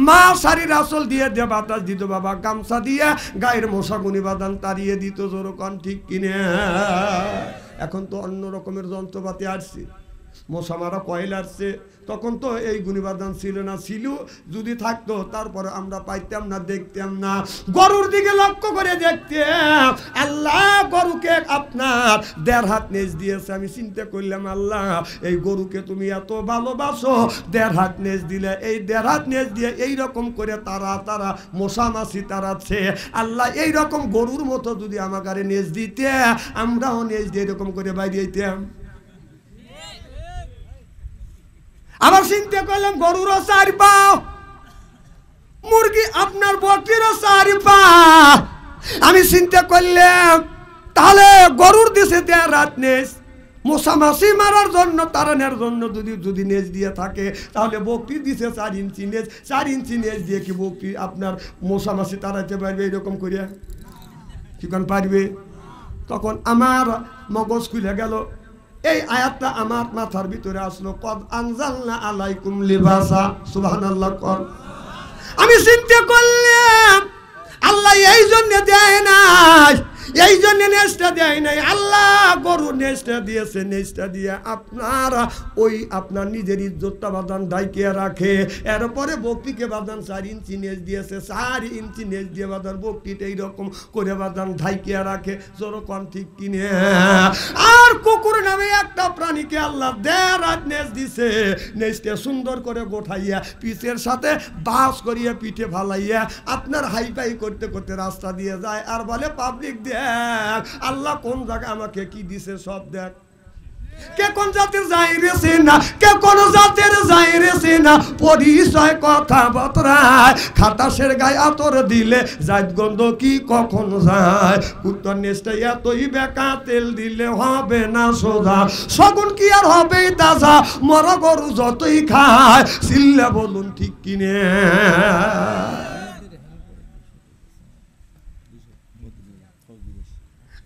মা শাড়ির আসল দিয়ে বাতাস দিত, বাবা গামছা দিয়ে গায়ের মশাগুনি বাদান তাড়িয়ে দিত। জোরকন ঠিক কিনে? এখন তো অন্য রকমের যন্ত্রপাতি আসছে। মশা মারা কয়েল আসছে, তখন তো এই গুণিবাদান ছিল না, ছিল যদি থাকতো তারপরে আমরা পাইতাম না, দেখতাম না। গরুর দিকে লক্ষ্য করে দেখতে আল্লাহ গরুকে আপনার 1.5 হাত নেজ দিয়েছে। আমি চিন্তা করলাম, আল্লাহ এই গরুকে তুমি এত ভালোবাসো, 1.5 হাত নেজ দিলে, এই 1.5 হাত নেজ দিয়ে এইরকম করে তারা মশা মাছি তাড়াচ্ছে। আল্লাহ এইরকম গরুর মতো যদি আমাকে নেজ দিতে, আমরাও নেজ দিয়ে এরকম করে বাইরে যেতাম। আবার চিন্তা করলাম, গরুরও 4 পা, মুরগি আপনার বকরিরও 4 পা। আমি চিন্তা করলাম, তাহলে গরুর দিছে 1.5 হাত নেজ, মশা মাছি মারার জন্য, তাড়ানোর জন্য যদি নেজ দিয়ে থাকে, তাহলে বকরি দিছে 4 ইঞ্চি নেজ। 4 ইঞ্চি নেজ দিয়ে কি বকরি আপনার মশা মাছি তাড়াতে পারবে এরকম করিয়া? কি কোন পারবে? তখন আমার মগজ খুলে গেল, এই আয়াতটা আমার মাথার ভিতরে আসলো, কদ আনজালনা আলাইকুম লিবাসা, সুবহানাল্লাহ। কর আমি চিন্তা করলাম, আল্লাহ এই জন্য দেয় নাই, এই জন্য নেজটা দেয় নাই। আল্লাহ গরু নেজটা দিয়েছে, নেজটা দিয়ে আপনারা ওই আপনার নিজের ইজ্জতটা বাদান ডাইকিয়া রাখে। এরপরে বকরিকে বাদান 4 ইঞ্চি নেজ দিয়েছে, 4 ইঞ্চি নেজ দিয়ে বাদান বকরিটা এইরকম করে বাদান ঢাইকিয়া রাখে। জোরকম ঠিক কিনে। আর কুকুর নামে একটা প্রাণীকে আল্লাহ 1.5 হাত নেজ দিছে, নেজটা সুন্দর করে গোঠাইয়া পিঠের সাথে বাস করিয়া পিঠে ফালাইয়া আপনার হাইফাই করতে করতে রাস্তা দিয়ে যায়, আর বলে পাবলিক দেখ আল্লাহ কোন জায়গায় আমাকে কি দিছে সব দেখ। কে কোন জাতের যাই রেছে না, কে কোন জাতের যাই রেছে না, পরিচয় কথা বতরায়, খাটাসের গায়ে আতর দিলে জাত গন্ধ কি কখন যায়, কুত্তার নেজটা এতই বেকা, তেল দিলে হবে না সোজা, শগুন কি আর হবে তাজা, মরা গরু যতই খায়, চিল্লা বলুন ঠিক কিনে।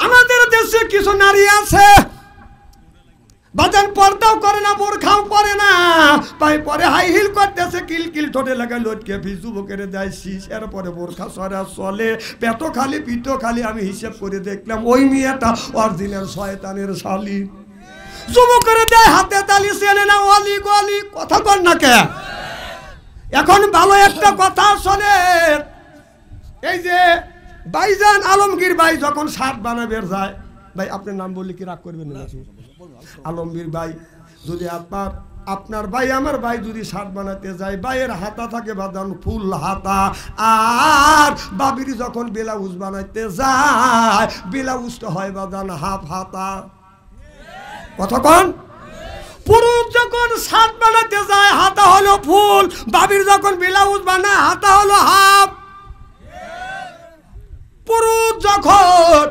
আমাদের দেশে কিছু নারী আছে বাজান পর্দাও করে না, বোরখাও পরে না, পায়ে পরে হাই হিল করতেছে, কিলকিল ঠোঁটে লাগায় লটকে যুবকের দেয় শীষ, এরপরে বোরখা সরা চলে, পেটো খালি পিঠো খালি। আমি হিসেব করে দেখলাম ওই মেয়েটা অরিজিনাল শয়তানের শালি। যুবকের দেয় হাতে তালি, চেনে না অলি গলি, কথা কর না কে। এখন ভালো একটা কথা শোনে, এই যে ভাইজান আলমগীর ভাই যখন শার্ট বানাবে যায়, ভাই আপনার নাম বললে কি রাগ করবেন না? আলমগীর ভাই যদি আপনার ভাই আমার ভাই যদি শার্ট বানাতে যায়, ভাইয়ের হাতা থাকে বাদান ফুল হাতা, আর বাবির যখন ব্লাউজ বানাইতে যায়, ব্লাউজটা হয় বাদান হাফ হাতা। কতক্ষণ? পুরুষ যখন শার্ট বানাতে যায় হাতা হলো ফুল, বাবির যখন ব্লাউজ বানায় হাতা হলো হাফ। পুরুষ যখন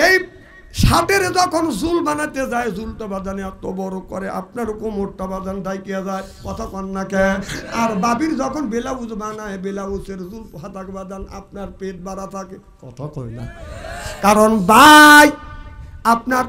এই শার্টের যখন জুল বানাতে যায়, জুলটা বাজানে এত বড় করে আপনার কোমরটা বাজান ডাইকিয়া যায়, কথা কন না কে। আর বাবির যখন ব্লাউজ বানায়, ব্লাউজের জুল হাতাক বাজান আপনার পেট বাড়া থাকে, কথা কয় না। কারণ ভাই আপনার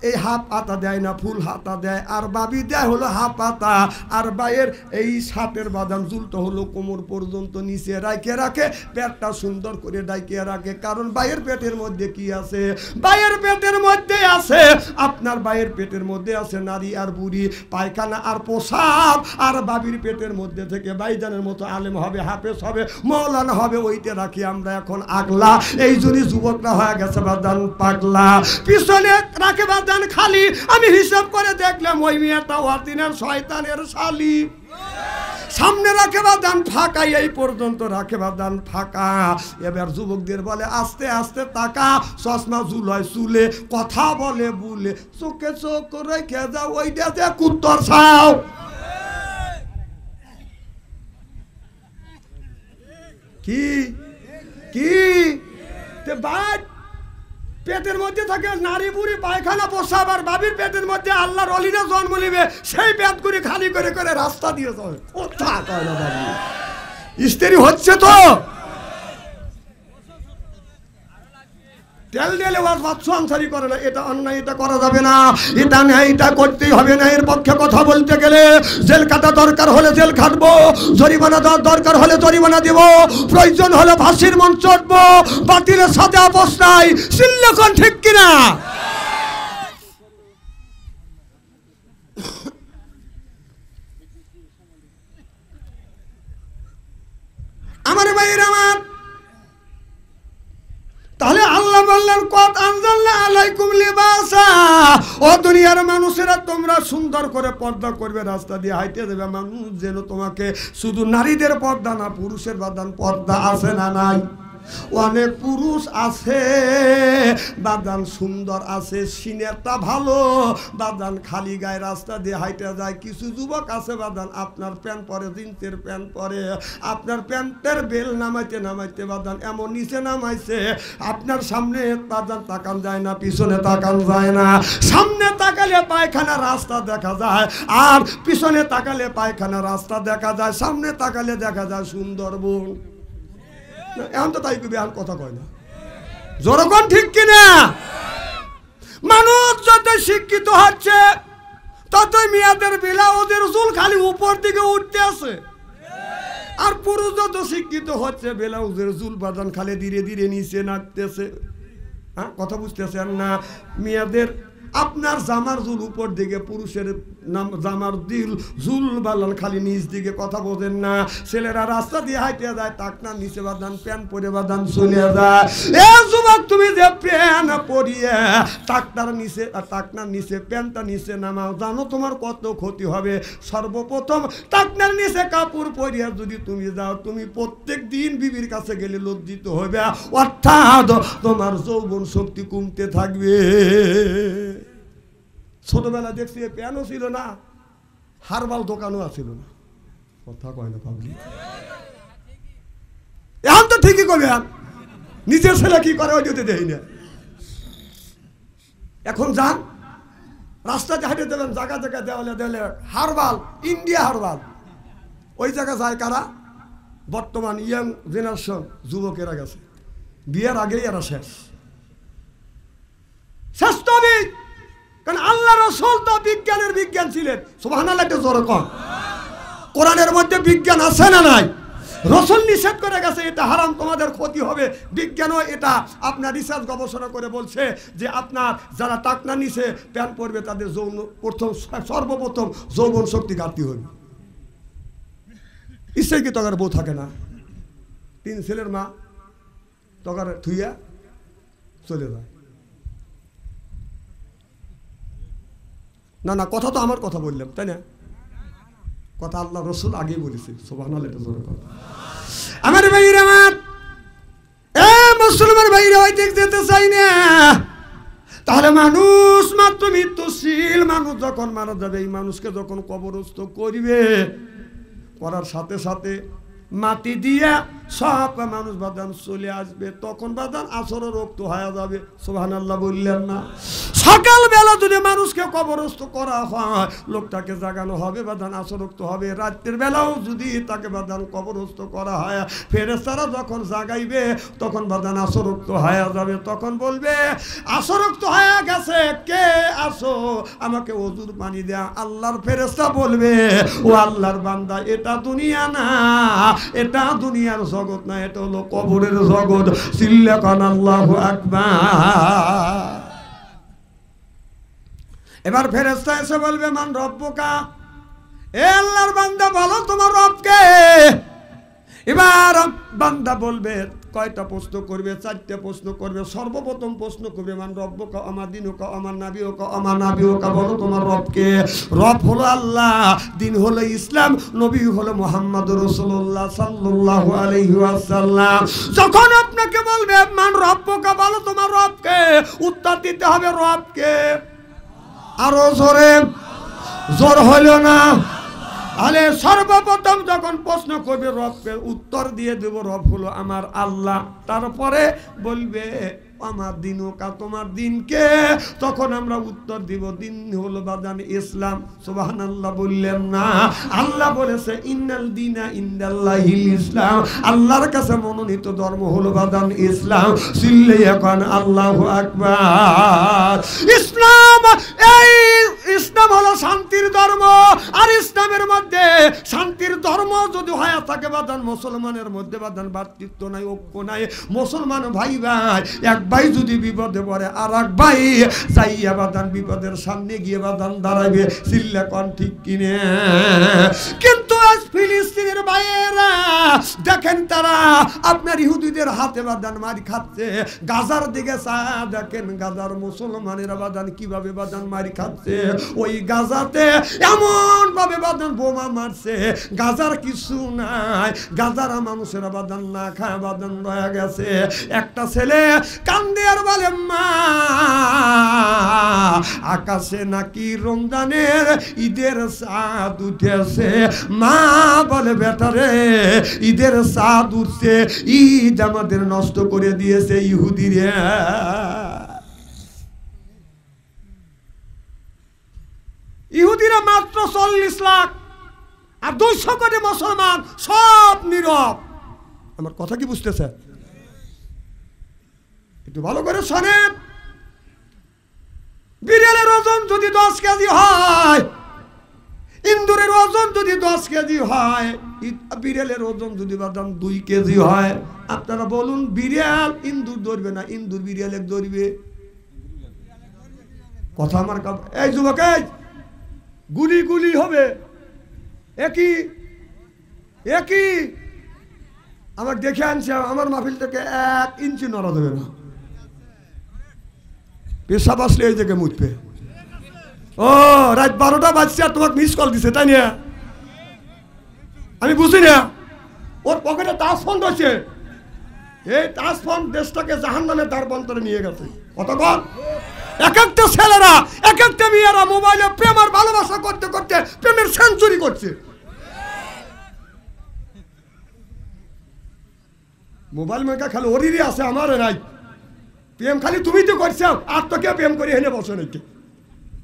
এই হাফ হাতা দেয় না, ফুল হাতা দেয়, আর বাবি দেয় হলো হাফ হাতা। আর ভাইয়ের এই শার্টের বাদাম জুলটা হলো কোমর পর্যন্ত নিচে রাখে রাখে, পেটটা সুন্দর করে ডাইকে রাখে। কারণ ভাইয়ের পেটের মধ্যে কি আছে? ভাইয়ের পেটের মধ্যে আছে আপনার ভাইয়ের পেটের মধ্যে আছে নারী আর বুড়ি, পায়খানা আর পোশাক। আর বাবির পেটের মধ্যে থেকে ভাইজানের মতো আলেম হবে, হাফেজ হবে, মৌলানা হবে, ওইতে রাখি আমরা এখন আগলা। এই জন্য যুবকরা হয়ে গেছে বাদান পাগলা, পিছনে রাখে বাদান খালি। আমি হিসাব করে দেখলাম ওই মেয়েটা অরিজিনাল শয়তানের শালি। সামনে রাখে বাদান ফাঁকা, এই পর্যন্ত রাখে বাদান ফাঁকা। এবার যুবকদের বলে আস্তে আস্তে তাকা, চশমা ঝুলয় চুলে, কথা বলে বুলে, চোখে চোখ রেখে যাও, ওইটা যে কুত্তর ছাও। কি কি বাদ পেটের মধ্যে থাকে নারী বুড়ি, পায়খানা পোশাক, আর বাবির পেটের মধ্যে আল্লাহর অলিরা জন্ম নিবে, সেই পেট করে খালি করে করে রাস্তা দিয়ে যাবে। কথা কয় না বাবু, স্ত্রী হচ্ছে তো তেল দিলে বাচ্চা আনসারি করে না, এটা অন্যায়, এটা করা যাবে না, এটা নেই, এটা করতেই হবে না। এর পক্ষে কথা বলতে গেলে জেল কাটা দরকার হলে জেল খাটবো, জরিমানা দেওয়ার দরকার হলে জরিমানা দিব, প্রয়োজন হলে ফাঁসির মঞ্চ চড়বো, বাতিলের সাথে আপোষ নাই। চিল্লাখন ঠিক কিনা? আমার ভাইয়ের আমার, তাহলে আল্লাহ বললেন কত আনজালনা আলাইকুম লিবাসা, ও দুনিয়ার মানুষেরা তোমরা সুন্দর করে পর্দা করবে, রাস্তা দিয়ে হাইটে দেবে, মানুষ যেন তোমাকে শুধু নারীদের পর্দা না পুরুষের বাদান পর্দা আছে না নাই? অনেক পুরুষ আছে বাদান সুন্দর আছে, সিনেরটা ভালো বাদান, খালি গায়ে রাস্তা দিয়ে হাইটে যায়। কিছু যুবক আছে বাদান আপনার প্যান্ট পরে, জিন্সের প্যান্ট পরে, আপনার প্যান্টের বেল নামাইতে নামাইতে বাদান এমন নিচে নামাইছে আপনার সামনে বাদান তাকান যায় না, পিছনে তাকান যায় না। সামনে তাকালে পায়খানা রাস্তা দেখা যায়, আর পিছনে তাকালে পায়খানা রাস্তা দেখা যায়, সামনে তাকালে দেখা যায় সুন্দরবন। এখন তো তাই কবি, আর কথা কয় না, জনগণ ঠিক কিনা? মানুষ যত শিক্ষিত হচ্ছে ততই মেয়েদের ব্লাউজের চুল খালি উপর দিকে উঠতে আছে, আর পুরুষ যত শিক্ষিত হচ্ছে ব্লাউজের চুল বাদান খালি ধীরে ধীরে নিচে নামতেছে। হ্যাঁ, কথা বুঝতেছেন না? মেয়েদের আপনার জামার জুল উপর দিকে, পুরুষের জামার দিল জুল বালান খালি নিচ দিকে, কথা বোঝেন না? ছেলেরা রাস্তা দিয়ে হাইটে যায়, টাকনার নিচে বাদান প্যান্ট পরে বাদান চলে যায়। এ যুবক, তুমি যে প্যান্ট পরিয়ে টাকনার নিচে প্যান্টটা নিচে নামাও, জানো তোমার কত ক্ষতি হবে? সর্বপ্রথম টাকনার নিচে কাপড় পরিয়ে যদি তুমি যাও, তুমি প্রত্যেক দিন বিবির কাছে গেলে লজ্জিত হবে, অর্থাৎ তোমার যৌবন শক্তি কমতে থাকবে। ছোটবেলা দেখছি প্যানও ছিল না, হারবাল দোকানও আছিল না, কথা কয় না পাবলি। এখন তো ঠিকই কবে, নিজের ছেলে কি করে ওই দিতে দেই না। এখন যান রাস্তাতে হাঁটে দেবেন, জায়গা জায়গা দেওয়ালে দেওয়ালে হারবাল, ইন্ডিয়া হারবাল। ওই জায়গা যায় কারা? বর্তমান ইয়াং জেনারেশন যুবকেরা গেছে, বিয়ের আগেই এরা শেষ তবে। কারণ আল্লাহ রাসূল তো বিজ্ঞানের বিজ্ঞান ছিলেন, সুবহানাল্লাহ, একটা জোরে কম। কোরআনের মধ্যে বিজ্ঞান আছে না নাই? রাসূল নিষেধ করে গেছে এটা হারাম, তোমাদের ক্ষতি হবে। বিজ্ঞানও এটা আপনার রিসার্চ গবেষণা করে বলছে যে আপনার যারা টাকনা নিচে প্যান্ট পরবে তাদের সর্বপ্রথম যৌবন শক্তি ঘাটতি হবে। ইচ্ছে কি তগার বউ থাকে না, 3 ছেলের মা তগার থুইয়া চলে যায়। না না, কথা তো আমার কথা বললাম, তাই না? কথা আল্লাহ রাসূল আগেই বলেছে, সুবহানাল্লাহ, এটা জোরে কথা। আমার ভাইরা, আমার মুসলমান ভাইরা, ওই দিক যেতে চাই না। তাহলে মানুষ মাত্র মৃত্যুশীল, মানুষ যখন মারা যাবে, এই মানুষকে যখন কবরস্থ করিবে, করার সাথে সাথে মাটি দিয়া সব মানুষ বাদান চলে আসবে, তখন বাদান আসরে রক্ত হয়ে যাবে। সুবহানাল্লাহ বললেন না? সকালবেলা যদি মানুষকে কবরস্থ করা হয়, লোকটাকে জাগানো হবে, বাদান আসরক্ত হবে। রাত্রের বেলাও যদি তাকে বাদান কবরস্থ করা হয়, ফেরেশতারা যখন জাগাইবে তখন বাদান আসরক্ত হয়ে যাবে। তখন বলবে, আসরক্ত হয়ে গেছে, কে আসো, আমাকে ওযুর পানি দেয়া। আল্লাহর ফেরেশতা বলবে, ও আল্লাহর বান্দা, এটা দুনিয়া না, এটা দুনিয়ার জগৎ না, এটা হলো কবরের জগৎ। চিল্লা কান আল্লাহু আকবার। এবার ফেরেশতা এসে বলবে, মান রব্বুকা, এ আল্লাহর বান্দা বলো তোমার রবকে। এবার বান্দা বলবে, কয়টা প্রশ্ন করবে? 4টা প্রশ্ন করবে। সর্বপ্রথম প্রশ্ন করবে, মান রব্বুকা, আমার দিনুকা, আমার নাবিয়ুকা, আমার নাবিয়ুকা, বলো তোমার রবকে। রব হলো আল্লাহ, দিন হলো ইসলাম, নবী হলো মুহাম্মদুর রাসূলুল্লাহ সাল্লাল্লাহু আলাইহি ওয়াসাল্লাম। যখন আপনাকে বলবে মান রব্বুকা, বলো তোমার রবকে, উত্তর দিতে হবে রবকে। আরো জোরে, জোর হলো না? আরে সর্বপ্রথম যখন প্রশ্ন করবে রবকে, উত্তর দিয়ে দেব রব হলো আমার আল্লাহ। তারপরে বলবে আমার দিনুকা, তোমার দিনকে। তখন আমরা উত্তর দিব দিন হলো বাদান ইসলাম। সুবহানাল্লাহ বললেন না? আল্লাহ বলেছে, ইন্নাল দীনা ইনদাল্লাহিল ইসলাম, আল্লাহর কাছে মনোনীত ধর্ম হলো বাদান ইসলাম। চিল্লে এখন আল্লাহু আকবার। ইসলাম, এই ইসলাম হলো শান্তির ধর্ম। আর ইসলামের মধ্যে শান্তির ধর্ম যদি হয়ে থাকে বাদান, মুসলমানের মধ্যে বাদান ভ্রাতৃত্ব নাই, ঐক্য নাই। মুসলমান ভাই ভাই, এক ভাই যদি বিপদে পড়ে আর এক ভাই যাইয়া বাদান বিপদের সামনে গিয়ে বাদান দাঁড়াবে। চিল্লা কোন ঠিক কিনে? কিন্তু আজ ফিলিস্তিনের ভাইয়েরা দেখেন তারা আপনার ইহুদিদের হাতে বাদান মারি খাচ্ছে। গাজার দিকে চা দেখেন, গাজার মুসলমানেরা বাদান কিভাবে বাদান মারি খাচ্ছে। ওই গাজাতে এমন ভাবে বাদান বোমা মারছে, গাজার কিছু নাই, গাজার মানুষেরা বাদান না খায় বাদান রয়ে গেছে। একটা ছেলে কান্দে আর বলে মা আকাশে নাকি রমজানের ঈদের চাঁদ উঠেছে। মা বলে বেটারে ঈদের চাঁদ উঠছে, ঈদ আমাদের নষ্ট করে দিয়েছে ইহুদিরা। ইহুদিরা মাত্র 40 লাখ আর 200 কোটি মুসলমান, সব নীরব। আমার কথা কি বুঝতেছে? একটু ভালো করে শোনেন। বিড়ালের ওজন যদি 10 কেজি হয়, ইন্দুরের ওজন যদি 10 কেজি হয়, বিড়ালের ওজন যদি বাদাম 2 কেজি হয়, আপনারা বলুন বিড়াল ইন্দুর ধরবে না ইন্দুর বিড়ালে ধরবে? কথা আমার এই যুবক, গুলি গুলি হবে একই একই। আমার দেখে আনছে, আমার মাহফিল থেকে 1 ইঞ্চি নড়া দেবে না। পেশাব আসলে এই জায়গায় মুতবে। ও রাত 12টা বাজছে আর তোমাকে মিস কল দিছে, তাই না? আমি বুঝি না। ওর পকেটে টাচ ফোন রয়েছে, এই টাচ ফোন দেশটাকে জাহান্নামের দ্বার বন্তরে নিয়ে গেছে। কতক্ষণ এক একটা ছেলেরা এক একটা মেয়েরা মোবাইলে প্রেম আর ভালোবাসা করতে করতে প্রেমের সেঞ্চুরি করছে। মোবাইল মেকা খালি ওরিরই আছে, আমার নাই। প্রেম খালি তুমি তো করছো, আর তো কেউ প্রেম করে এনে বসো নাকি?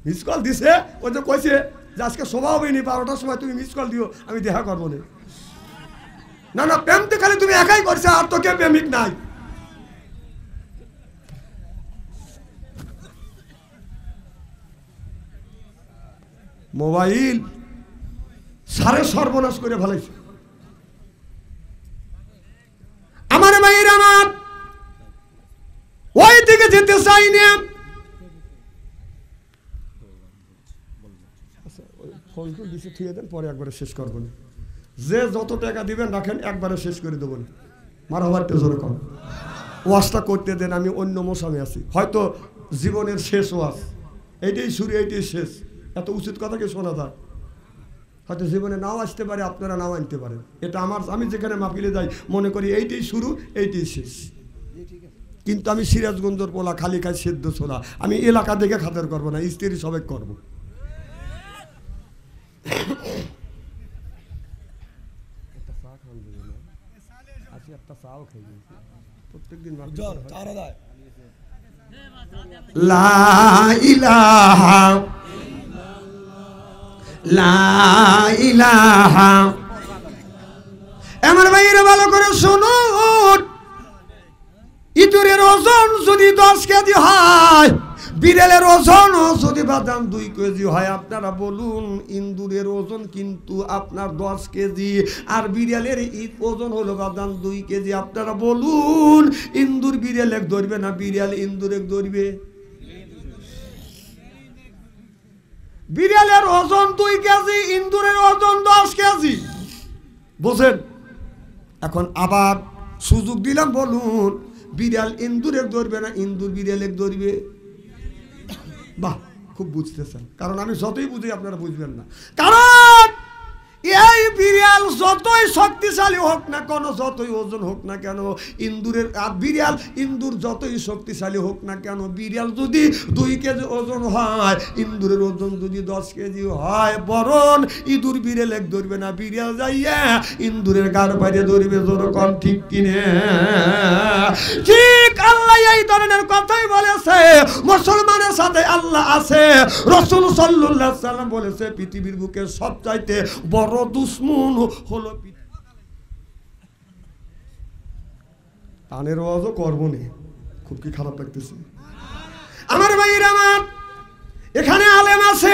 মিস কল দিছে, ও যে কইছে যে আজকে স্বভাব হয়নি, 12টার সময় তুমি মিস কল দিও, আমি দেখা করবো না। না না, প্রেম তো খালি তুমি একাই করছো, আর তো কেউ প্রেমিক নাই। মোবাইল সারে সর্বনাশ করে ফেলাইছে। আমার ভাইয়ের আমার ওই দিকে যেতে চাই না। ফোনটা দিছে থুয়ে দেন, পরে একবারে শেষ করবো না। যে যত টাকা দিবেন রাখেন, একবারে শেষ করে দেবো না। মারা হওয়ার জোরে কম ওয়াজটা করতে দেন। আমি অন্য মৌসুমে আছি, হয়তো জীবনের শেষ ওয়াজ, এইটাই শুরু এইটাই শেষ। এত উচিত কথা কি শোনা যায়? হয়তো জীবনে নাও আসতে পারে, আপনারা নাও আনতে পারেন। এটা আমার, আমি যেখানে মাহফিলে যাই মনে করি এইটাই শুরু এইটাই শেষ। কিন্তু আমি সিরাজগঞ্জের পোলা, খালি খাই সেদ্ধ ছোলা। আমি এলাকা দেখে খাতের করবো না, স্ত্রী সবাই করবো। প্রত্যেকদিন লা ইলাহা লা ইলাহা। আমার ভাইয়েরা ভালো করে শুনুন, ইঁদুরের ওজন যদি 10 কেজি হয়, বিড়ালের ওজন যদি বাদাম 2 কেজি হয়, আপনারা বলুন ইন্দুরের ওজন কিন্তু আপনার 10 কেজি আর বিড়ালের ওজন হলো বাদাম 2 কেজি। আপনারা বলুন ইন্দুর বিড়ালে ধরবে না বিড়াল ইন্দুরে ধরবে? বিড়ালের ওজন 2 কেজি, ইন্দুরের ওজন 10 কেজি। বোঝেন? এখন আবার সুযোগ দিলাম, বলুন বিড়াল ইন্দুরে ধরবে না ইন্দুর বিড়ালে ধরবে? বাহ, খুব বুঝতেছেন, কারণ আমি যতই বুঝি আপনারা বুঝবেন না। কারণ এই বিড়াল যতই শক্তিশালী হোক না কেন, যতই ওজন হোক না কেন, ইন্দুরের আর বিড়াল ইন্দুর যতই শক্তিশালী হোক না কেন, বিড়াল যদি 2 কেজি ওজন হয়, ইন্দুরের ওজন যদি 10 কেজি হয়, বরং ইঁদুর বিড়ালে ধরবে না, বিড়াল যাইয়া ইন্দুরের গাড় বাইরে ধরবে। যেরকম ঠিক কিনে ঠিক আল্লাহ এই ধরনের কথাই বলেছে। মুসলমানের সাথে আল্লাহ আছে। রাসূল সাল্লাল্লাহু আলাইহি সাল্লাম বলেছে পৃথিবীর বুকে সবচাইতে বড় দুশ্মন হলো কানের আওয়াজও করবো না। খুব কি খারাপ লাগতেছে আমার ভাইয়ের আমার। এখানে আলেম আছে,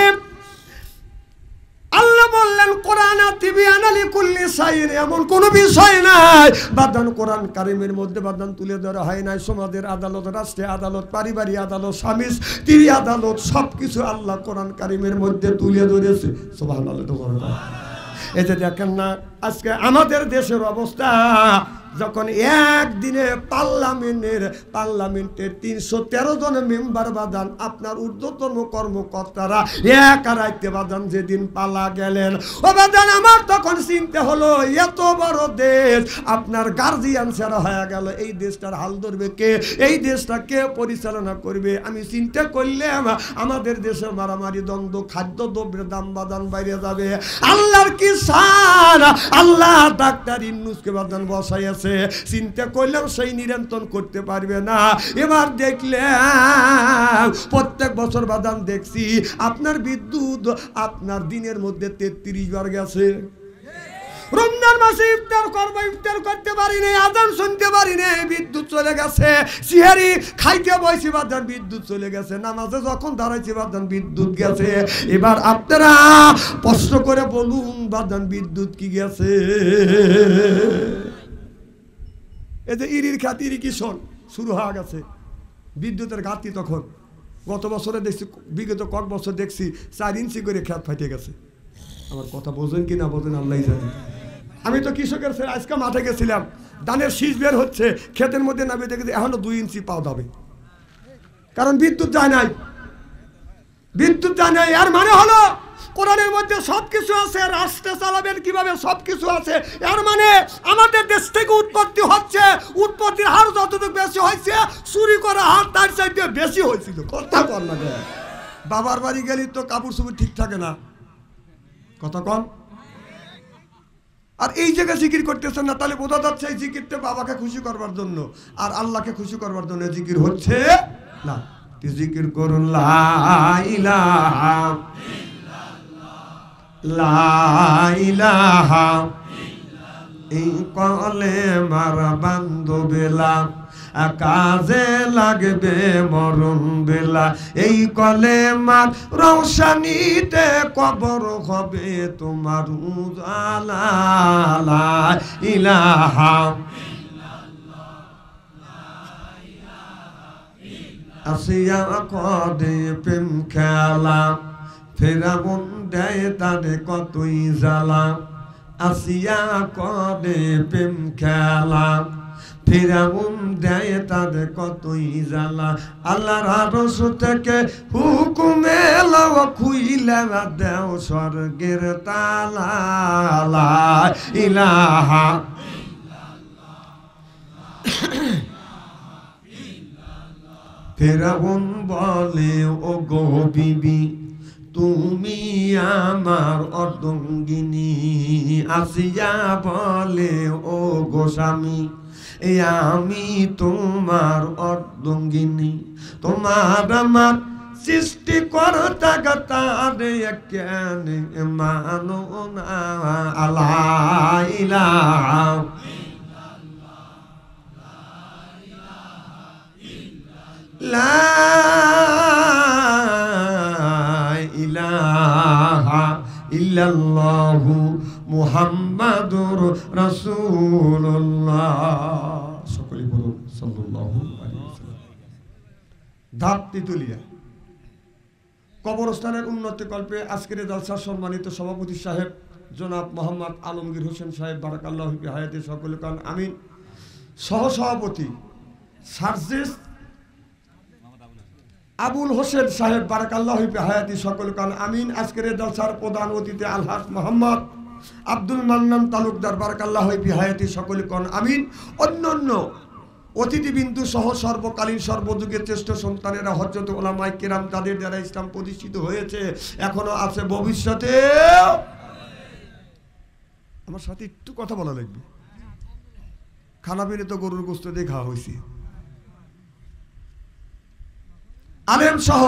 আল্লাহ বললেন কোরআন তিবিয়ানা লিকুল্লি শাইইন, এমন কোন বিষয় নাই বাদান কোরআন কারিমের মধ্যে বাদান তুলে ধরা হয় নাই। সমাজের আদালত, রাষ্ট্রের আদালত, পারিবারিক আদালত, স্বামী স্ত্রী আদালত, সবকিছু আল্লাহ কোরআন কারিমের মধ্যে তুলে ধরেছে। সুবহানাল্লাহ। এই যে দেখেন না আজকে আমাদের দেশের অবস্থা, যখন একদিনে পার্লামেন্টের 313 জন মেম্বার বাদান, আপনার ঊর্ধ্বতন কর্মকর্তারা এক রাইতে বাদান যেদিন পালা গেলেন, ও বাদান আমার তখন চিন্তা হলো এত বড় দেশ আপনার গার্জিয়ান ছাড়া হয়ে গেল, এই দেশটার হাল ধরবে কে, এই দেশটা কে পরিচালনা করবে? আমি চিন্তা করলাম আমাদের দেশে মারামারি দ্বন্দ্ব, খাদ্য দ্রব্যের দাম বাদান বাইরে যাবে। আল্লাহর কি শান, আল্লাহ ডাক্তার ইউনূসকে বাদান বসাইছে, চিন্তা করলাম সেই নিয়ন্ত্রণ করতে পারবে না। এবার দেখলাম প্রত্যেক বছর বাদান দেখছি আপনার বিদ্যুৎ আপনার দিনের মধ্যে 33 বার গেছে। রমজান মাসে ইফতার করতে পারি না, আজান শুনতে পারি না, বিদ্যুৎ চলে গেছে। সিহারি খাইতে বসে বাদান বিদ্যুৎ চলে গেছে, নামাজে যখন দাঁড়াইছে বাদান বিদ্যুৎ গেছে। এবার আপনারা প্রশ্ন করে বলুন বাদান বিদ্যুৎ কি গেছে? এই যে ইরিগেশন শুরু হয়ে গেছে, বিদ্যুতের ঘাটতি। তখন গত বছরে দেখছি, বিগত কয়েক বছর দেখছি 4 ইঞ্চি করে খেত ফাটে গেছে। আমার কথা বোঝেন কি না বোঝেন আল্লাহ জানে। আমি তো কৃষকের ছেলে, আজকে মাঠে গেছিলাম, ধানের শীষ বের হচ্ছে, ক্ষেতের মধ্যে নামে দেখেছি এখনো 2 ইঞ্চি পাওয়া যাবে, কারণ বিদ্যুৎ যায় নাই। এর মানে হলো কোরআনের মধ্যে সবকিছু আছে, রাষ্ট্র চালাবেন কিভাবে সবকিছু আছে। এর মানে আমাদের দেশ থেকে উৎপত্তি হচ্ছে, উৎপত্তির হার যতটুকু বেশি হয়েছে, চুরি করা হার তার চাইতে বেশি হয়েছিল। কথা কর না, বাবার বাড়ি গেলি তো কাপড় চুপড় ঠিক থাকে না, কথা কম। আর এই জায়গায় জিকির করতেছেন না, তাহলে বোঝা যাচ্ছে এই জিকিরটা বাবাকে খুশি করবার জন্য আর আল্লাহকে খুশি করবার জন্য জিকির হচ্ছে না। জিকির করুন লা ইলাহা এই কলেমার বান্ধবেলা কাজে লাগবে মরণ বেলা, এই কলেমার রৌশনীতে কবর হবে তোমার উজালা। লা ইলাহা আসিয়া কদে প্রেম খেলা, ফেরাউন দেয় তারে কতই জ্বালা। আসিয়া কদে প্রেম খেলা, ফেরাউন দেয় তাদের কতই জ্বালা। আল্লাহর আরশ থেকে হুকুম এলো খুইলা দেও স্বর্গের তালা। লা ইলাহা ফেরাউন বলে ও গো বিবি তুমি আমার অর্ধাঙ্গিনী। আসিয়া বলে ও গো স্বামী আমি তোমার অর্ধাঙ্গিনী। তোমার আমার সৃষ্টিকর্তা তারে কেন মানো না। লা ইলাহা লা ইলাহা ইল্লাল্লাহু মুহাম্মাদুর রাসূলুল্লাহ। সকলে বলুন সাল্লাল্লাহু আলাইহি ওয়াসাল্লাম। ধাত্রী তুলিয়া কবরস্থানের উন্নতি কল্পে আজকের জলসার সম্মানিত সভাপতি সাহেব জনাব মোহাম্মদ আলমগীর হোসেন সাহেব বারাকাল্লাহু ফি হায়াতি, সকলে কান আমিন। সহসভাপতি সার্জিস আবুল হোসেন সাহেব বারাকাল্লাহু ফি হায়াতি, সকলে কান আমিন। আজকের জলসার প্রধান অতিথি আলহাজ মোহাম্মদ আব্দুল মান্নান তালুকদার বারাকাল্লাহু ফি হায়াতি, সকলে কান আমিন। অন্যান্য অতিথিবিন্দু সহ সর্বকালীন সর্বযুগের শ্রেষ্ঠ সন্তানেরা, হযরত উলামায়ে কেরাম, যাদের দ্বারা ইসলাম প্রতিষ্ঠিত হয়েছে, এখনো আছে, ভবিষ্যতে। আমার সাথে একটু কথা বলা লাগবে। খানা পেলে তো গরুর গোশত দিয়ে খাওয়া হয়েছে। আলেম সহ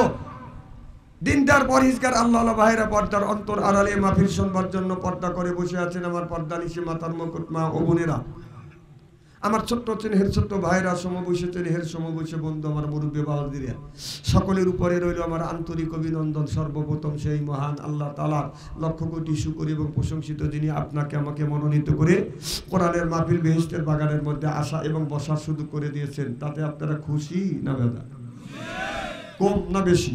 দিনদার পরহেজগার আল্লাহ ভাইরা পর্দার অন্তর আড়ালে মাহফিল শুনবার জন্য পর্দা করে বসে আছেন আমার পর্দা নিশে মাতার মুকুট মা ও বোনেরা, আমার ছোট্ট চেনের ছোট্ট ভাইরা, সমবয়সী চেনের সমবয়সী বন্ধু, আমার মুরব্বী বাবাজিরা, সকলের উপরে রইল আমার আন্তরিক অভিনন্দন। সর্বপ্রথম সেই মহান আল্লাহ তাআলার লক্ষ কোটি শুকর এবং প্রশংসিত, যিনি আপনাকে আমাকে মনোনীত করে কোরআনের মাহফিল বেহেশতের বাগানের মধ্যে আসা এবং বসার সুযোগ করে দিয়েছেন। তাতে আপনারা খুশি না বেদা? কম না বেশি?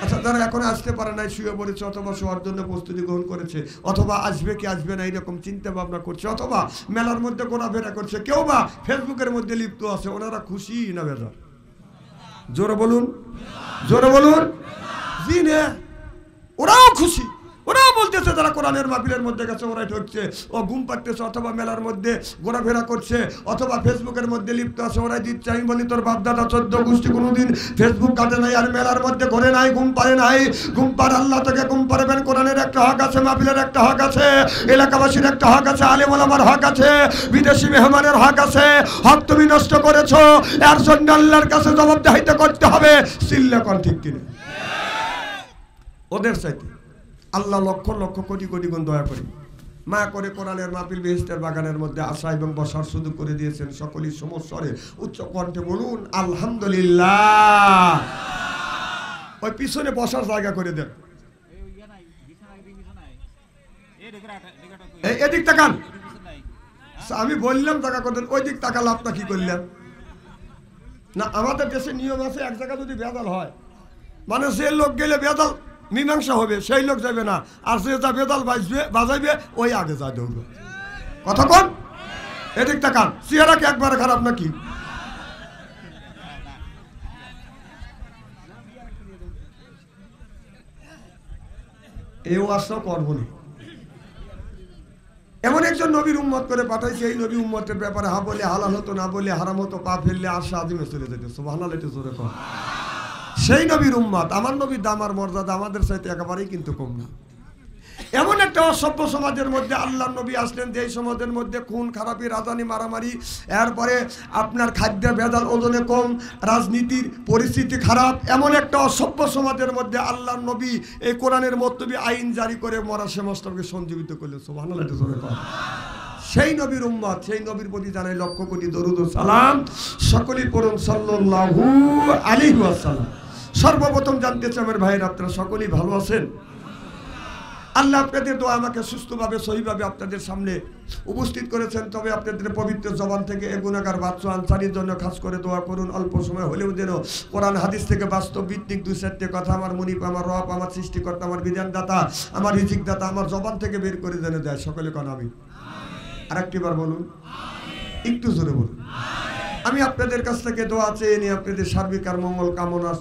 আচ্ছা, যারা এখন আসতে পারে নাই, শুয়ে পড়েছে অথবা শোয়ার জন্য প্রস্তুতি গ্রহণ করেছে, অথবা আসবে কি আসবে না এরকম চিন্তা ভাবনা করছে, অথবা মেলার মধ্যে ঘোরাফেরা করছে, কেউ বা ফেসবুকের মধ্যে লিপ্ত আছে, ওনারা খুশি না বেজার? জোরে বলুন, জোরে বলুন। জি না, ওরাও খুশি। ওরাও বলতেছে যারা কোরআনের মাহফিলের মধ্যে গেছে ওরাই ঠকছে, ও ঘুম পাড়তেছে, অথবা মেলার মধ্যে ঘোরাফেরা করছে, অথবা ফেসবুকের মধ্যে লিপ্ত আছে, ওরাই দিচ্ছে। আমি বলি তোর বাপদাদা 14 গোষ্ঠী কোনোদিন ফেসবুক কাটে নাই, আর মেলার মধ্যে ঘরে নাই, ঘুম পারে নাই। ঘুম পার আল্লাহ থেকে ঘুম পারবেন। কোরআনের একটা হক আছে, মাহফিলের একটা হক আছে, এলাকাবাসীর একটা হক আছে, আলেম ওলামার হক আছে, বিদেশি মেহমানের হক আছে। হক তুমি নষ্ট করেছো, এর জন্য আল্লাহর কাছে জবাবদিহিতা করতে হবে। সিল্লা কোন ঠিক কিনা? ওদের চাইতে আল্লাহ লক্ষ লক্ষ কোটি কোটি গুণ দয়া করে মা করে কোরআনের মাহফিল বেহেশতের বাগানের মধ্যে আসা এবং বসার সুযোগ করে দিয়েছেন। সকলেই সমস্বরে উচ্চ কণ্ঠে বলুন আলহামদুলিল্লাহ। ওই পিছনে বসার জায়গা করে দেন। এদিক তাকান। আমি বললাম জায়গা করে দেন, ওই দিক তাকালে আপনার কি করলেন না? আমাদের দেশে নিয়ম আছে, এক জায়গা যদি বেদাল হয় মানে যে লোক গেলে বেদাল মীমাংসা হবে সেই লোক যাবে না, আর যে যা বেদাল বাজাইবে ওই আগে যা দৌড়বে। কতক্ষণ এদিক তাকান। চেহারা কি একবারে খারাপ নাকি? এই ওয়াজটা করবো না। এমন একজন নবীর উম্মত করে পাঠাইছে, এই নবী উম্মতের ব্যাপারে হা বলে হালাল হতো, না বলে হারাম হতো, পা ফেললে আশা আদিমে চলে যেত। সুবহানাল্লাহ, একটু জোরে কর। সেই নবীর উম্মত, আমার নবীর দাম আর মর্যাদা আমাদের সাথে একেবারেই কিন্তু কম না। এমন একটা অসভ্য সমাজের মধ্যে আল্লাহর নবী আসলেন, যে সমাজের মধ্যে খুন খারাপি, রাজানি, মারামারি, এরপরে আপনার খাদ্য ভেজাল, ওজনে কম, রাজনীতির পরিস্থিতি খারাপ, এমন একটা অসভ্য সমাজের মধ্যে আল্লাহর নবী এই কোরআনের মতলবী আইন জারি করে মরা সমস্তকে সঞ্জীবিত করলেন। সুবহানাল্লাহ, একটু জোরে কর। সেই নবীর উম্মত, সেই নবীর প্রতি জানাই লক্ষ কোটি দরুদ ও সালাম। সকলেই পড়ুন সাল্লাল্লাহু আলাইহি ওয়াসাল্লাম। সর্বপ্রথম জানতে চাই আমার ভাইয়ের, আপনারা সকলেই ভালো আছেন? আল্লাহ আপনাদের দোয়া আমাকে সুস্থভাবে সহিভাবে আপনাদের সামনে উপস্থিত করেছেন। তবে আপনাদের পবিত্র জবান থেকে এ গুনাহগার বাদশা আনসারীর জন্য খাস করে দোয়া করুন। অল্প সময় হলেও যেন কোরআন হাদিস থেকে বাস্তব ভিত্তিক 2-4টি কথা আমার মুনিব, আমার রব, আমার সৃষ্টিকর্তা, আমার বিধানদাতা, আমার রিজিকদাতা আমার জবান থেকে বের করে যেন দেয়। সকলে কোন আমি আরেকটিবার বলুন, একটু জোরে বলুন। আমি আপনাদের কাছ থেকে দোয়া চেয়ে নিয়ে আপনাদের সার্বিক আর মঙ্গল কামনা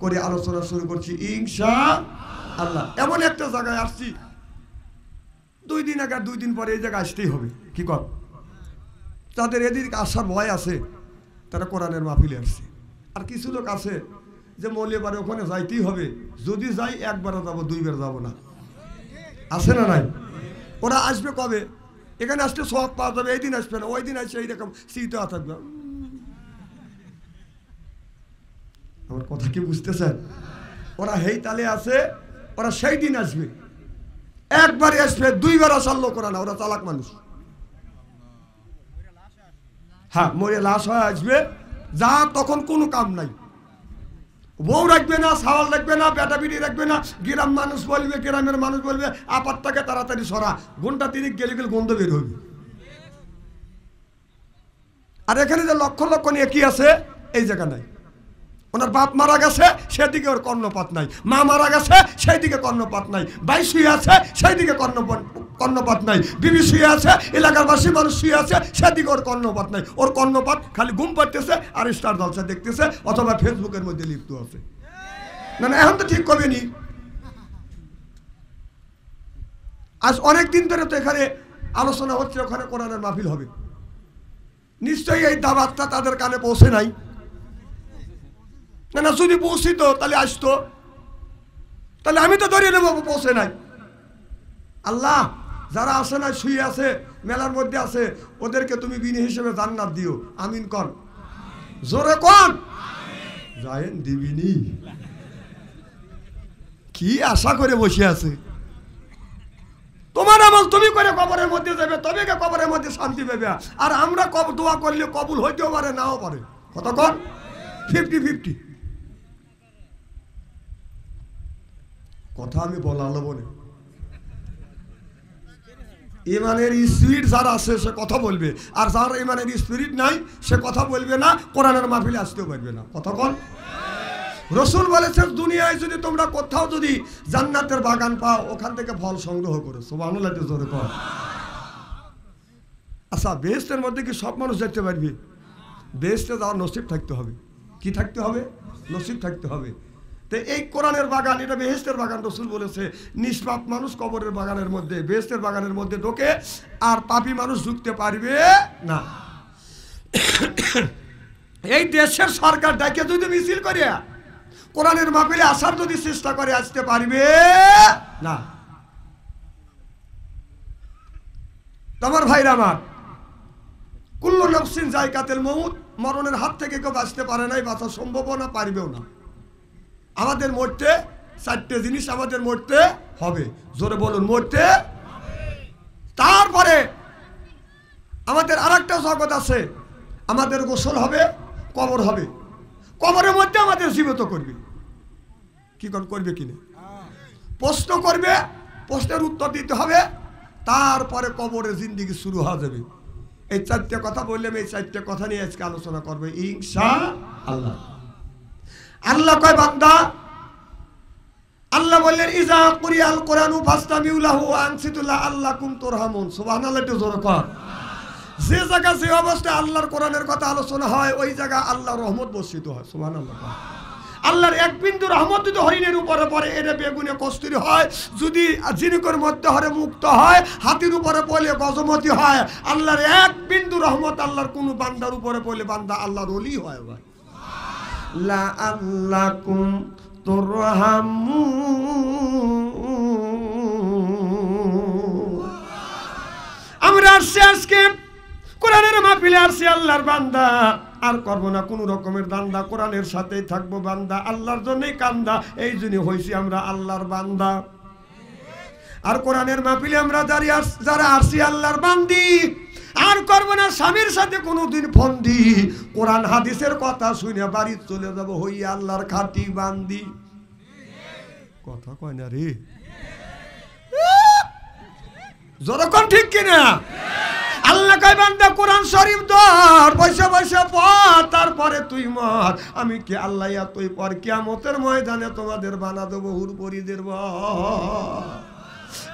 করে আলোচনা শুরু করছি ইনশাআল্লাহ। এমন একটা জায়গায় আসছি, 2 দিন আগে 2 দিন পরে এই জায়গায় আসতেই হবে। কি কর তাদের এদিকে আসার ভয় আছে, তারা কোরআনের মাহফিলে আসছে। আর কিছু লোক আছে যে মৌলিবারে ওখানে যাইতেই হবে, যদি যাই একবারও যাবো, 2বার যাবো না। আছে না নাই? ওরা আসবে কবে? এখানে আসলে সব পাওয়া যাবে, এই দিন আসবে না, ওই দিন আসছে, এইরকম চিন্তা থাকবে। আমার কথা কি বুঝতেছেন? ওরা হেই তালে আছে, ওরা সেই দিন আসবে, একবারে আসবে, 2বার আসার লোক ওরা না, ওরা চালাক মানুষ। হ্যাঁ, মরে লাশ হয়ে আসবে, যা তখন কোনো কাম নাই। বউ রাখবে না, সাওয়াল রাখবে না, বেটা বিড়ি রাখবে না। গ্রাম মানুষ বলবে, গ্রামের মানুষ বলবে আপাতটাকে তাড়াতাড়ি সরা, ঘন্টা 3 গেলে গেলে গন্ধ বের হবে। আর এখানে যে লক্ষ লক্ষ নিয়ে কি আছে এই জায়গা নাই। ওনার বাপ মারা গেছে, সেদিকে ওর কর্ণপাত নাই। মা মারা গেছে, সেই দিকে কর্ণপাত নাই। ভাই শুয়ে আছে, সেই দিকে কর্ণপাত নাই। বিবি শুয়ে আছে, এলাকার বাসী মানুষ শুয়ে আছে, সেদিকে ওর কর্ণপাত নাই। ওর কর্ণপাত খালি ঘুম পাড়তেছে আর স্টার জলসা দেখতেছে, অথবা ফেসবুকের মধ্যে লিপ্ত আছে। না না, এখন তো ঠিক করবে নি। আজ অনেক দিন ধরে তো এখানে আলোচনা হচ্ছে, ওখানে কোরআনের মাহফিল হবে। নিশ্চয়ই এই দাওয়াতটা তাদের কানে পৌঁছে নাই। না না, যদি পৌঁছিত তাহলে আসতো, তাহলে আমি তো ধরিয়ে নেবো পৌঁছে নাই। আল্লাহ, যারা আসে নাই, শুয়ে আছে, মেলার মধ্যে আছে, ওদেরকে তুমি বিনি হিসেবে জান্নাত দিও। আমিন কর, জোরে কর। যায়েন দিবিনি, কি আশা করে বসে আছে? তোমার আমল তুমি করে কবরের মধ্যে যাবে, তবে কবরের মধ্যে শান্তি পাবে। আর আমরা দোয়া করলে কবুল হইতেও পারে, নাও পারে। কতক্ষণ? 50-50 কথা আমি বলালো বলে। ইমানের স্পিরিট যার আছে সে কথা বলবে, আর যার ইমানের স্পিরিট নাই সে কথা বলবে না, কোরআনের মাহফিলে আসতেও পারবে না। কতক্ষণ? রসুল বলেছেন দুনিয়ায় যদি তোমরা কোথাও যদি জান্নাতের বাগান পাও ওখান থেকে ফল সংগ্রহ করো। সুবহানাল্লাহ জোরে কর। আচ্ছা বেহেশতের মধ্যে কি সব মানুষ যেতে পারবে? বেহেশতে যাওয়ার নসিব থাকতে হবে। কি থাকতে হবে? নসিব থাকতে হবে। তো এই কোরআনের বাগান এটা বেহেশতের বাগান। রসুল বলেছে নিষ্পাপ মানুষ কবরের বাগানের মধ্যে বেহেশতের বাগানের মধ্যে ঢোকে আর পাপী মানুষ ঢুকতে পারবে না। এই দেশের সরকার ডাকে যদি মিছিল করে কোরআনের মাহফিলে আসার যদি চেষ্টা করে আসতে পারবে না। তোমার ভাইরা আমার, কুল্লু নাফসিন যায়কাতুল মউত, মরণের হাত থেকে কেউ বাঁচতে পারে নাই, বাঁচা সম্ভব না, পারবেও না। আমাদের মরতে চারটে জিনিস আমাদের মরতে হবে। জোরে বলুন, মরতে। তারপরে আমাদের আরেকটা জগৎ আছে, আমাদের গোসল হবে, কবর হবে। কবরের মধ্যে আমাদের জীবিত করবে। কি করবে কিনা প্রশ্ন করবে, প্রশ্নের উত্তর দিতে হবে, তারপরে কবরের জিন্দেগি শুরু হয়ে যাবে। এই চারটে কথা বললাম, এই চারটে কথা নিয়ে আজকে আলোচনা করবে ইনশাআল্লাহ। আল্লাহ কয় বান্দা, আল্লাহ বললেন ইজা কুরিয়াল কুরআনু ফাসতামিউ লাহু ওয়া আনসিতু লাআল্লাকুম তুরহামুন। সুবহানাল্লাহ, একটু জোরে কর। যে জায়গা যে অবস্থায় আল্লাহর কোরআনের কথা আলোচনা হয় ওই জায়গা আল্লাহর রহমত বর্ষিত হয়। সুবহানাল্লাহ। আল্লাহর এক বিন্দু রহমত যদি হরিণের উপরে পড়ে এটা বেগুনে কস্তুরী হয়, যদি জিনুকের মধ্যে হরে মুক্ত হয়, হাতির উপরে পড়লে গজমতি হয়। আল্লাহর এক বিন্দু রহমত আল্লাহর কোন বান্দার উপরে পড়লে বান্দা আল্লাহর ওলি হয়। ভাই লা আল্লাকুম তুরহামুন। আমরা আসছি আজকে কোরআনের মাহফিলে আসছি আল্লাহর বান্দা, আর করবো না কোনো রকমের দান্দা, কোরআনের সাথেই থাকবো বান্দা, আল্লাহর জন্যই কান্দা। এই জন্য হয়েছি আমরা আল্লাহর বান্দা। আর কোরআনের মাহফিলে আমরা যারা আসছি আল্লাহর বান্দি, আর করবো না স্বামীর সাথে কোনোদিন ফন্দি। কোরআন হাদিসের কথা শুনে বাড়ি চলে যাবো হইয়া আল্লাহর খাঁটি বান্দি। কথা কয় না রে, যতক্ষণ ঠিক কিনা? আল্লাহ কয় বান্দা কোরআন শরীফ ধর, বসে বসে পড়, তারপরে তুই মর। আমি কি আল্লাহ তুই পর কিয়ামতের ময়দানে তোমাদের বানা দেবো হুরপরিদের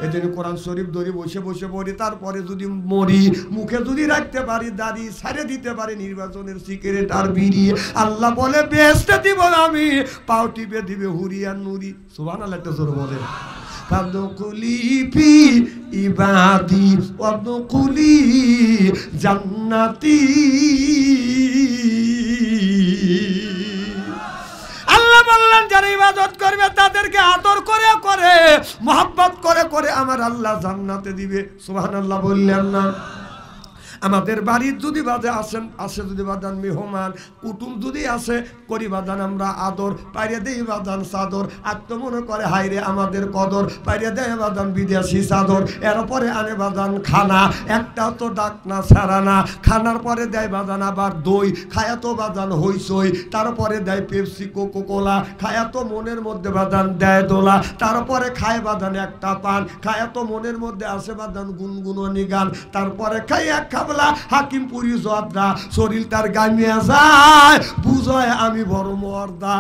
এই জন্য কোরআন শরীফ ধরি বসে বসে পড়ি, তারপরে যদি মরি, মুখে যদি রাখতে পারি দাড়ি, ছাড়ে দিতে পারি নির্বাচনের সিগারেট আর বিড়ি, আল্লাহ বলে বেহেশতে দিব আমি, পাও টিপে দিবে হুরিয়ান নুরি। সুবহানাল্লাহ, একটা জোরে বলে। ফাদখুলি ফি ইবাদি ওয়াদখুলি জান্নাতি। আল্লাহ বললেন যারা ইবাদত করবে তাদেরকে আদর করে করে মহব্বত করে করে আমার আল্লাহ জান্নাতে দিবে। সুবহানাল্লাহ বললেন না? আমাদের বাড়ির যদি বাজে আসে যদি বাদান মেহমান কুটুম যদি আসে করি বাদান আমরা আদর, পাইরে দেই বাদান চাদর। আর তো মনে করে হাইরে আমাদের কদর, পাইরে দেয় বাদান বিদেশি চাদর। এরপরে আনে বাদান খানা, একটাও তো ডাক না ছাড়া না। খানার পরে দেয় বাদান আবার দই, খায়া তো বাদান হইসই। তারপরে দেয় পেপসি কোকো কোলা, খায়া তো মনের মধ্যে বাদান দেয় দোলা। তারপরে খায় বাদান একটা পান, খায়া তো মনের মধ্যে আসে বাদান গুনগুনি গান। তারপরে খাই এক হাকিমপুরি জর্দা, শরীর তার গামিয়া যায়, বুঝয় আমি বড় মর্দা।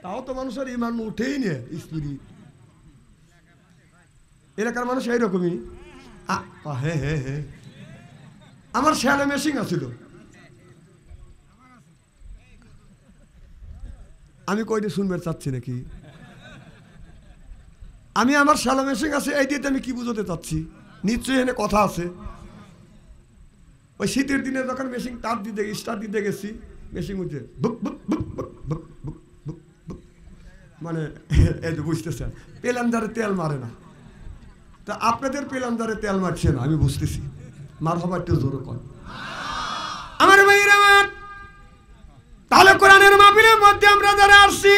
তাও তো মানুষের ইমান উঠেই নে স্পিরিট। এলাকার মানুষ এইরকমই। হ্যাঁ হ্যাঁ হ্যাঁ, আমার শ্যালে মেশিন আছিল, আমি কইতে শুনবে চাচ্ছি নাকি? আমি আমার শ্যালো মেশিন আছে, এই দিয়ে আমি কি বুঝতে চাচ্ছি? নিশ্চয়ই এনে কথা আছে। ওই শীতের দিনে যখন মেশিন তার দিতে স্টার্ট দিতে গেছি, মেশিন উঠে বুক বুক বুক বুক বুক বুক বুক বুক, মানে এই যে বুঝতেছেন পেলান্দারে তেল মারে না। তা আপনাদের পেলান্দারে তেল মারছে না, আমি বুঝতেছি। মার হবার একটু জোর কর আমার ভাইয়েরা। তাহলে কোরআনের মাহফিলের মধ্যে আমরা যারা আসছি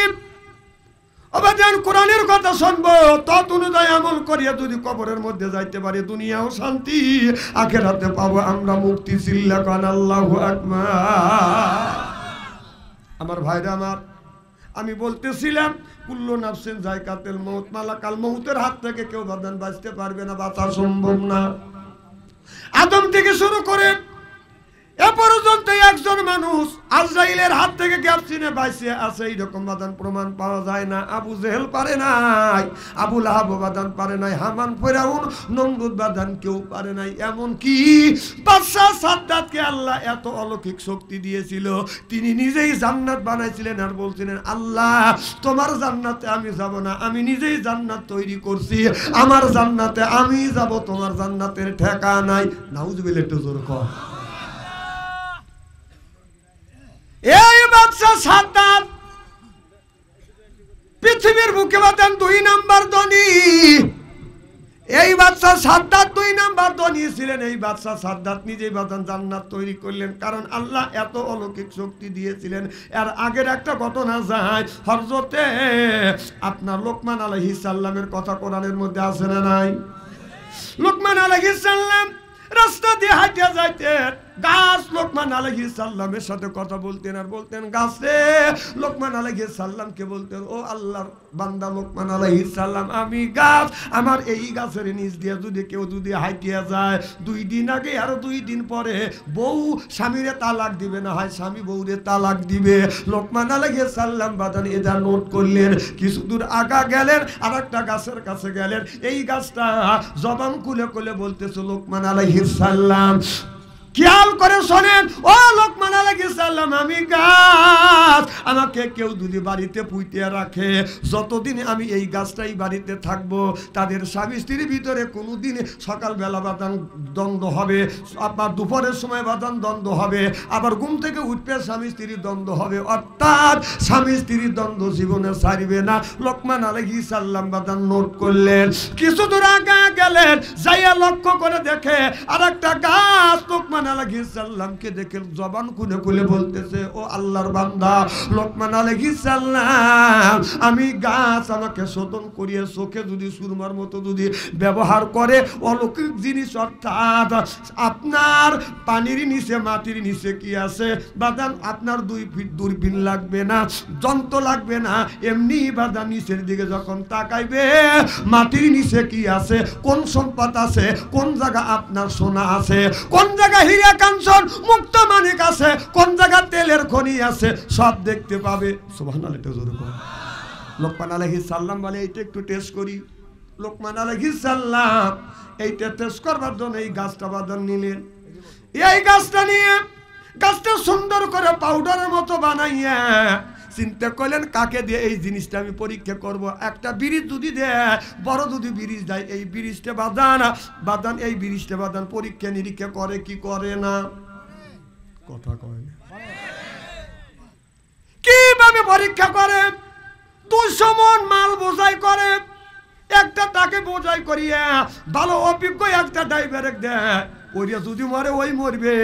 অবাজান কোরআনের কথা শুনবো, তত অনুযায়ী আমল করিয়া যদি কবরের মধ্যে যাইতে পারি দুনিয়াও শান্তি, আখিরাতে পাবো আমরা মুক্তি। চিল্লা কান আল্লাহু আকবার। আমার ভাইরা আমার, আমি বলতেছিলাম কুল্লু নাফসিন যায়কাতুল মউত, মালাকাল মউতের হাত থেকে কেউ বাঁধন বাঁচতে পারবে না, বাঁচা সম্ভব না। আদম থেকে শুরু করে এ পর্যন্ত একজন মানুষ আজরাইলের হাত থেকে ক্যাপসিনে বাইসে আছে এইরকম বাদান প্রমাণ পাওয়া যায় না। আবু জেহেল পারে নাই, আবু লাহাব বাদান পারে নাই, হামান ফেরাউন নমরুদ বাদান কেউ পারে নাই। এমন কি বাদশাহ সাদ্দাতকে আল্লাহ এত অলৌকিক শক্তি দিয়েছিল, তিনি নিজেই জান্নাত বানাইছিলেন আর বলছিলেন, আল্লাহ তোমার জান্নাতে আমি যাব না, আমি নিজেই জান্নাত তৈরি করছি, আমার জান্নাতে আমি যাব, তোমার জান্নাতের ঠেকা নাই। নাউজুবিল্লাহ, একটু জোর কর। এই বাদশা সাদ্দাত পৃথিবীর বুকে বাদান 2 নাম্বার ধনী। এই বাদশা সাদ্দাত 2 নাম্বার ধনী ছিলেন। এই বাদশা সাদ্দাত নিজেই বাদান জান্নাত তৈরি করলেন, কারণ আল্লাহ এত অলৌকিক শক্তি দিয়েছিলেন। এর আগের একটা ঘটনা যায়, হযরতে আপনার লোকমান আলাইহিস সালামের কথা কোরআনের মধ্যে আছে না নাই? লোকমান আলাইহিস সালাম রাস্তা দিয়ে হাঁটিয়া যাইতেন, গাছ লোকমান আলাইহিস সালামের সাথে কথা বলতেন আর বলতেন, গাছে লোকমান আলাইহিস সালামকে বলতেন, ও আল্লাহর বান্দা লোকমান আলাইহিস সালাম, আমি গাছ, আমার এই গাছের নিচ দিয়ে যদি কেউ যদি হাঁটিয়া যায়, 2 দিন আগে আর 2 দিন পরে বউ স্বামীরে তালাক দিবে, না হয় স্বামী বউরে তালাক দিবে। লোকমান আলাইহিস সালাম বাদান এটা নোট করলেন। কিছু দূর আগা গেলেন, আর একটা গাছের কাছে গেলেন, এই গাছটা জবান খুলে খুলে বলতেছে, লোকমান আলাইহিস সালাম খেয়াল করে শোনেন, ও লোকমান আলাইহিস সালাম, আমি গাছ, আমাকে কেউ যদি বাড়িতে পুঁতে রাখে, যতদিন আমি এই গাছটাই বাড়িতে থাকবো, তাদের স্বামী স্ত্রীর ভিতরে কোনোদিন সকালবেলা বাদান দ্বন্দ্ব হবে, আবার দুপুরের সময় বাদান দ্বন্দ্ব হবে, আবার ঘুম থেকে উঠবে স্বামী স্ত্রীর দ্বন্দ্ব হবে, অর্থাৎ স্বামী স্ত্রীর দ্বন্দ্ব জীবনে ছাড়বে না। লোকমান আলাইহিস সালাম বাদান নোট করলেন। কিছু দূর আগে গেলেন, যাইয়া লক্ষ্য করে দেখে আর একটা গাছ লোকমান আলাইহিস সালামকে দেখে জবান খুলে খুলে বলতেছে, ও আল্লাহর বান্দা লোকমান আলাইহিস সালাম, আমি গাছ, আমাকে শোধন করিয়ে চোখে যদি সুরমার মতো যদি ব্যবহার করে, অলৌকিক জিনিস, অর্থাৎ আপনার পানির নিচে মাটির নিচে কি আছে বাদান, আপনার 2 ফিট দূরবীন লাগবে না, যন্ত্র লাগবে না, এমনি বাদান নিচের দিকে যখন তাকাইবে, মাটির নিচে কি আছে, কোন সম্পদ আছে, কোন জায়গা আপনার সোনা আছে, কোন জায়গা হীরা কাঞ্চন মুক্ত মানিক আছে, কোন জায়গা তেলের খনি আছে, সব দেখতে পাবে। সুবহানাল্লাহ, এটা জোরে বলো। লোকমান আলাইহিস সালাম বলে, এইটা একটু টেস্ট করি। লোকমান আলাইহিস সালাম এইটা টেস্ট করবার জন্য এই গাছটা বাদান নিলেন। এই গাছটা নিয়ে গাছটা সুন্দর করে পাউডারের মতো বানাইয়া চিন্তা করলেন, কাকে দিয়ে এই জিনিসটা আমি পরীক্ষা করব। একটা ব্রিজ যদি দেয়, বড় যদি ব্রিজ দেয়, এই ব্রিজটা বাদান এই ব্রিজটা বাদান পরীক্ষা নিরীক্ষা করে কি করে না? কথা কয় না। কিভাবে পরীক্ষা করে? 200 মণ মাল বোঝাই করে, একটা তাকে বোঝাই করিয়া ভালো অভিজ্ঞ একটা ড্রাইভারে দেয়, ওইটা যদি মরে ওই মরবে।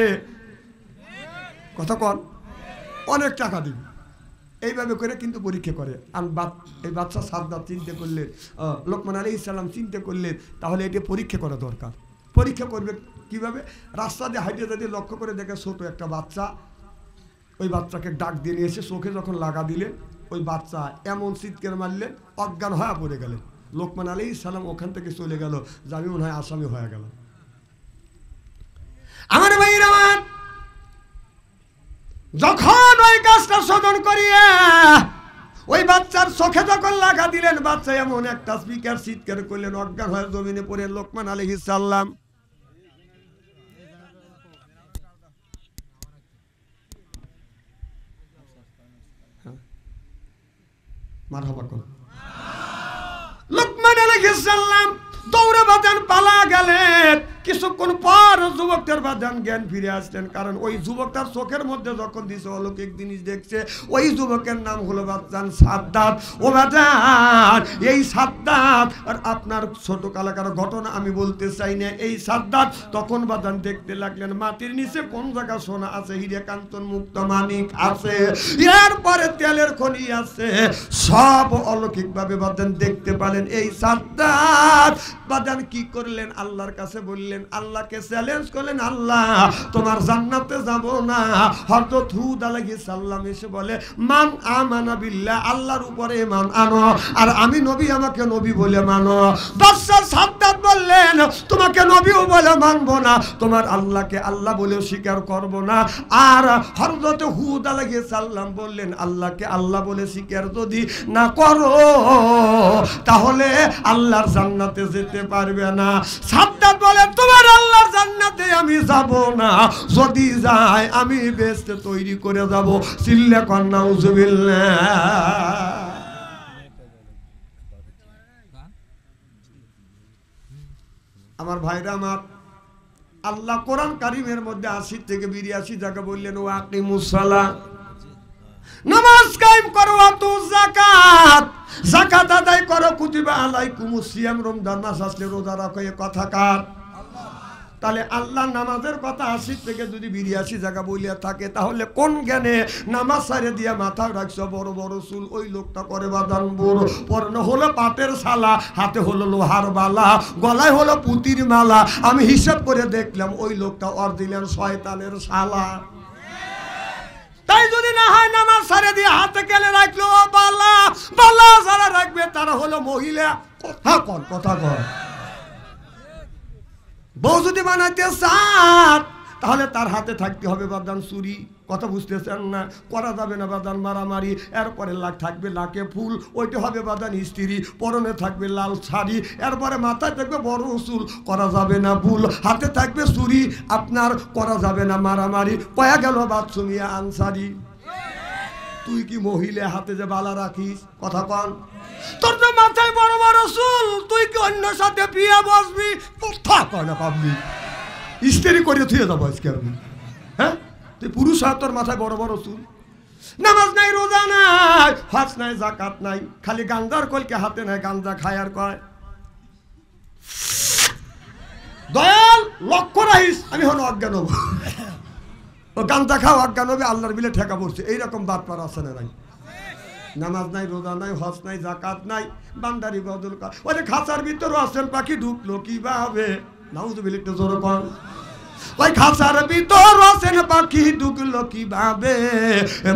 কথা কন, অনেক টাকা দিবে। এইভাবে করে কিন্তু পরীক্ষা করে। এই বাদশা সাদ্দাত চিন্তা করলেন, লোকমান আলাইহিস সালাম চিন্তা করলেন, তাহলে এটা পরীক্ষা করা দরকার। পরীক্ষা করবে কিভাবে? রাস্তা দিয়ে হাইটে যদি লক্ষ্য করে দেখে ছোট একটা বাচ্চা, ওই বাচ্চাকে ডাক দিয়ে নিয়ে এসে চোখে যখন লাগা দিলেন, ওই বাচ্চা এমন চিৎকার মারলেন, অজ্ঞান হয়ে পড়ে গেলেন। লোকমান আলাইহিস সালাম ওখান থেকে চলে গেল, যে আমি মনে হয় আসামি হয়ে গেল। আমার ভাইরা, আমার যখন ওই গাছটা শোধন করিয়া ওই বাচ্চার চোখে যখন লাগা দিলেন, বাচ্চা এমন একটা স্পিকার চিৎকার করলেন, অজ্ঞান হয়ে জমিনে পড়ে। লোকমান আলাইহিস সালাম মারহাবা কর। লোকমান আলাইহিস সালাম দৌড়ে বাদান পালা গেলেন। কিছুক্ষণ পর যুবকটার বাদান জ্ঞান ফিরে আসলেন, কারণ ওই যুবকটার চোখের মধ্যে যখন দিছে অলৌকিক জিনিস দেখছে। ওই যুবকের নাম হলো বাদান সাদ্দাত। ও বাদান, এই সাদ্দাত আর আপনার ছোট কালাকার ঘটনা আমি বলতে চাই না। এই সাদ্দাত তখন বাদান দেখতে লাগলেন মাটির নিচে কোন জায়গা সোনা আছে, হীরা কাঞ্চন মুক্ত মানিক আছে, এরপরে তেলের খনি আছে, সব অলৌকিক ভাবে বাদান দেখতে পারেন। এই সাদ্দাত বাদান কি করলেন? আল্লাহর কাছে বললেন, করলেন, আল্লাহকে চ্যালেঞ্জ করলেন, আল্লাহ তোমার জান্নাতে যাব না। হযরত হুদ আলাইহিস সালাম এসে বলে, মান আমানা বিল্লাহ, আল্লাহর উপরে ঈমান আনো, আর আমি নবী আমাকে নবী বলে মানো। বাদশা সাদ্দাত বললেন, তোমাকে নবীও বলে মানবো না, তোমার আল্লাহকে আল্লাহ বলেও স্বীকার করব না। আর হযরত হুদ আলাইহিস সালাম বললেন, আল্লাহকে আল্লাহ বলে স্বীকার যদি না করো তাহলে আল্লাহর জান্নাতে যেতে পারবে না। সাদ্দাত বলে, তোমার আল্লাহর জান্নাতে আমি যাব না, যদি যাই আমি বেহেশত তৈরি করে যাব। চিল্লা কর নাউজুবিল্লাহ। আমার ভাইরা আমার, আল্লাহ কোরআন কারীমের মধ্যে ৮০ থেকে ৮২ জায়গা বললেন, ও আকিমুস সালাহ, নামাজ কায়েম করো, আতু যাকাত, যাকাত আদায় করো, কুতিবা আলাইকুমুস সিয়াম, রমজান মাস আসলে রোজা রাখো। এ কথা কার? তাহলে আল্লাহ নামাজের কথা ৮০ থেকে যদি ৮২ জায়গা বলিয়া থাকে, তাহলে কোন জ্ঞানে নামাজ সারে দিয়া মাথা রাখছো বড় বড় চুল? ওই লোকটা করে বাদান বুড়, পরনে হলো পাটের শালা, হাতে হলো লোহার বালা, গলায় হলো পুতির মালা। আমি হিসাব করে দেখলাম ওই লোকটা অরিজিনাল শয়তানের শালা। তাই যদি না হয় নামাজ সারে দিয়ে হাতে গেলে রাখলো বালা, বালা যারা রাখবে তারা হলো মহিলা। কথা কর। বউ যদি বানাইতে চান তাহলে তার হাতে থাকতে হবে বাদান চুরি। কথা বুঝতেছেন না? করা যাবে না বাদান মারামারি। এরপরে থাকবে লাকে ফুল, ওইটা হবে বাদান স্ত্রী। পরনে থাকবে লাল শাড়ি, এরপরে মাথায় থাকবে বড় চুল, করা যাবে না ভুল। হাতে থাকবে চুরি, আপনার করা যাবে না মারামারি। পয়া গেল বাদসুমিয়া আনসারি। তুই কি মহিলা হাতে যে বালা রাখিস? কথা কন। তোর তো মাথায় বড় বড় চুল, তুই কি অন্য সাথে বিয়ে বসবি? কথা কয় না পাবলি, স্ত্রী করে থুয়ে যাবো আজকে আমি। হ্যাঁ, তুই পুরুষ হাত, তোর মাথায় বড় বড় চুল। নামাজ নাই, রোজা নাই, হজ নাই, যাকাত নাই, খালি গাঞ্জার কলকে হাতে নাই, গাঞ্জা খায় আর কয় দয়াল লক্ষ্য রাখিস আমি হন অজ্ঞান হব। ও গাঞ্জা খাও অজ্ঞান হবে, আল্লাহর বিলে ঠেকা পড়ছে। এইরকম বাদ পার আছে না নাই? নামাজ নাই, রোজা নাই, হজ নাই, যাকাত নাই, বান্দারি বদল কর। ওই যে খাঁচার ভিতরও আছেন, পাখি ঢুকলো কিভাবে? নাউজুবিল্লাহ, একটু জোরে কর। ওই খাঁচার ভিতর আছেন, পাখি ঢুকলো কিভাবে?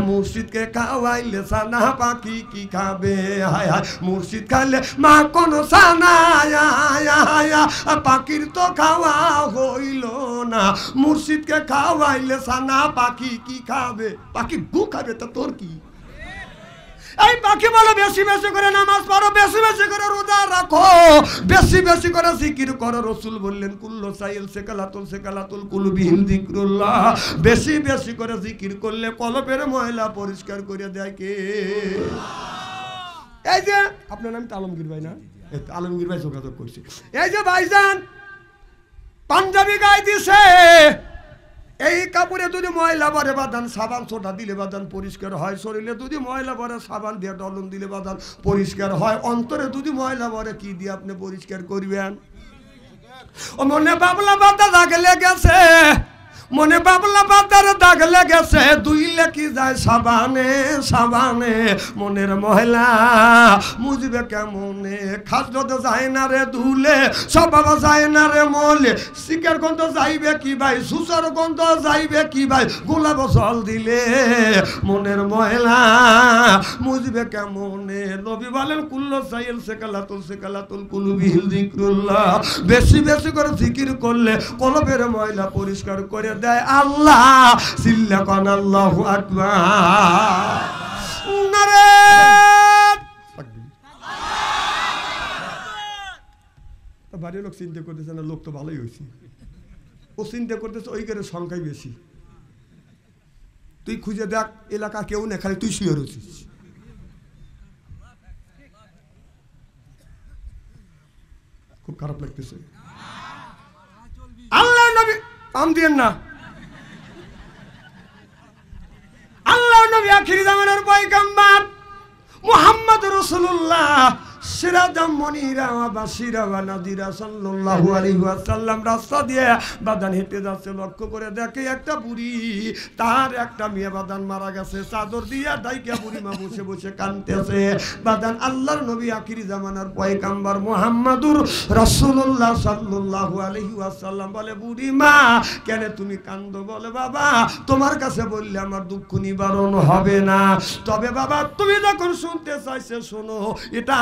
মুর্শিদকে খাওয়াইলে সানা, পাখি কি খাবে? হায় হায়, মুর্শিদ খাইলে মা কোন সানা, পাখির তো খাওয়া হইল না। মুর্শিদকে খাওয়াইলে সানা, পাখি কি খাবে? পাখি গু খাবে, তা তোর কি? এই পাখি বলো বেশি বেশি করে নামাজ পড়ো, বেশি বেশি করে রোজা রাখো, বেশি বেশি করে জিকির করো। রাসূল বললেন, কুল্লু সাইল সেকালাতুল কুলুবিহিল যিকরুল্লাহ। বেশি বেশি করে জিকির করলে কলবের ময়লা পরিষ্কার করে দেয় কে? এই যে আপনার নাম তো আলমগীর ভাই না? আলমগীর ভাই যোগাযোগ করছে। এই যে ভাইজান পাঞ্জাবি গায়ে দিছে, এই কাপড়ে যদি ময়লা ভরে বাদান সাবান সোটা দিলে বাদান পরিষ্কার হয়। শরীরে যদি ময়লা ভরে সাবান দিয়ে ডলন দিলে বাদান পরিষ্কার হয়। অন্তরে যদি ময়লা ভরে কি দিয়ে আপনি পরিষ্কার করবেন? ও মনে বাবলা বাদা দাগ লেগেছে, মনে বাবলা বাদার দাগ লেগেছে, ধুইলে কি যায় সাবানে সাবানে। মনের ময়লা মুজবে কেমনে? খাদ্য তো যায় না রে ধুলে, স্বভাব যায় না রে মলে। শিকার গন্ধ যাইবে কি ভাই? সুসার গন্ধ যাইবে কি ভাই? গোলাপ জল দিলে মনের ময়লা মুজবে কেমনে? নবী বলেন, কুল্লু সাইল সেকালাতুল কুলুবিহিল যিকরুল্লাহ। বেশি বেশি করে জিকির করলে কলবের ময়লা পরিষ্কার করে দেয় আল্লাহ। চিল্লা কোন আল্লাহু আকবার। নারে বাড়ির লোক চিন্তা করতেছে না, লোক তো ভালোই হয়েছে। ও চিন্তা করতেছে ওই করে সংখ্যাই বেশি। তুই খুঁজে দেখ এলাকা কেউ না, খালি তুই শুয়ে রয়েছিস। খুব খারাপ লাগতেছে। আল্লাহ নবী আম দিয়েন না, আল্লাহ নবী আখির জামানের পয়গম্বর মুহাম্মদ রাসূলুল্লাহ সিরাজাম মুনিরা ওয়া বাশিরা ওয়া নাযিরা সাল্লাল্লাহু আলাইহি ওয়াসাল্লাম রাস্তা দিয়ে বাদান হেঁটে যাচ্ছে, লক্ষ্য করে দেখে একটা বুড়ি, তার একটা মেয়ে বাদান মারা গেছে, চাদর দিয়া ডাইকা বুড়িমা বসে বসে কাঁদতেছে। বাদান আল্লাহর নবী আখিরি জামানার পয়গাম্বর মুহাম্মাদুর রাসূলুল্লাহ সাল্লাল্লাহু আলাইহি ওয়াসাল্লাম বলে, বুড়িমা কেন তুমি কাঁদো? বলে, বাবা তোমার কাছে বললে আমার দুঃখ নিবারণ হবে না, তবে বাবা তুমি যখন শুনতে চাইছে শোনো, এটা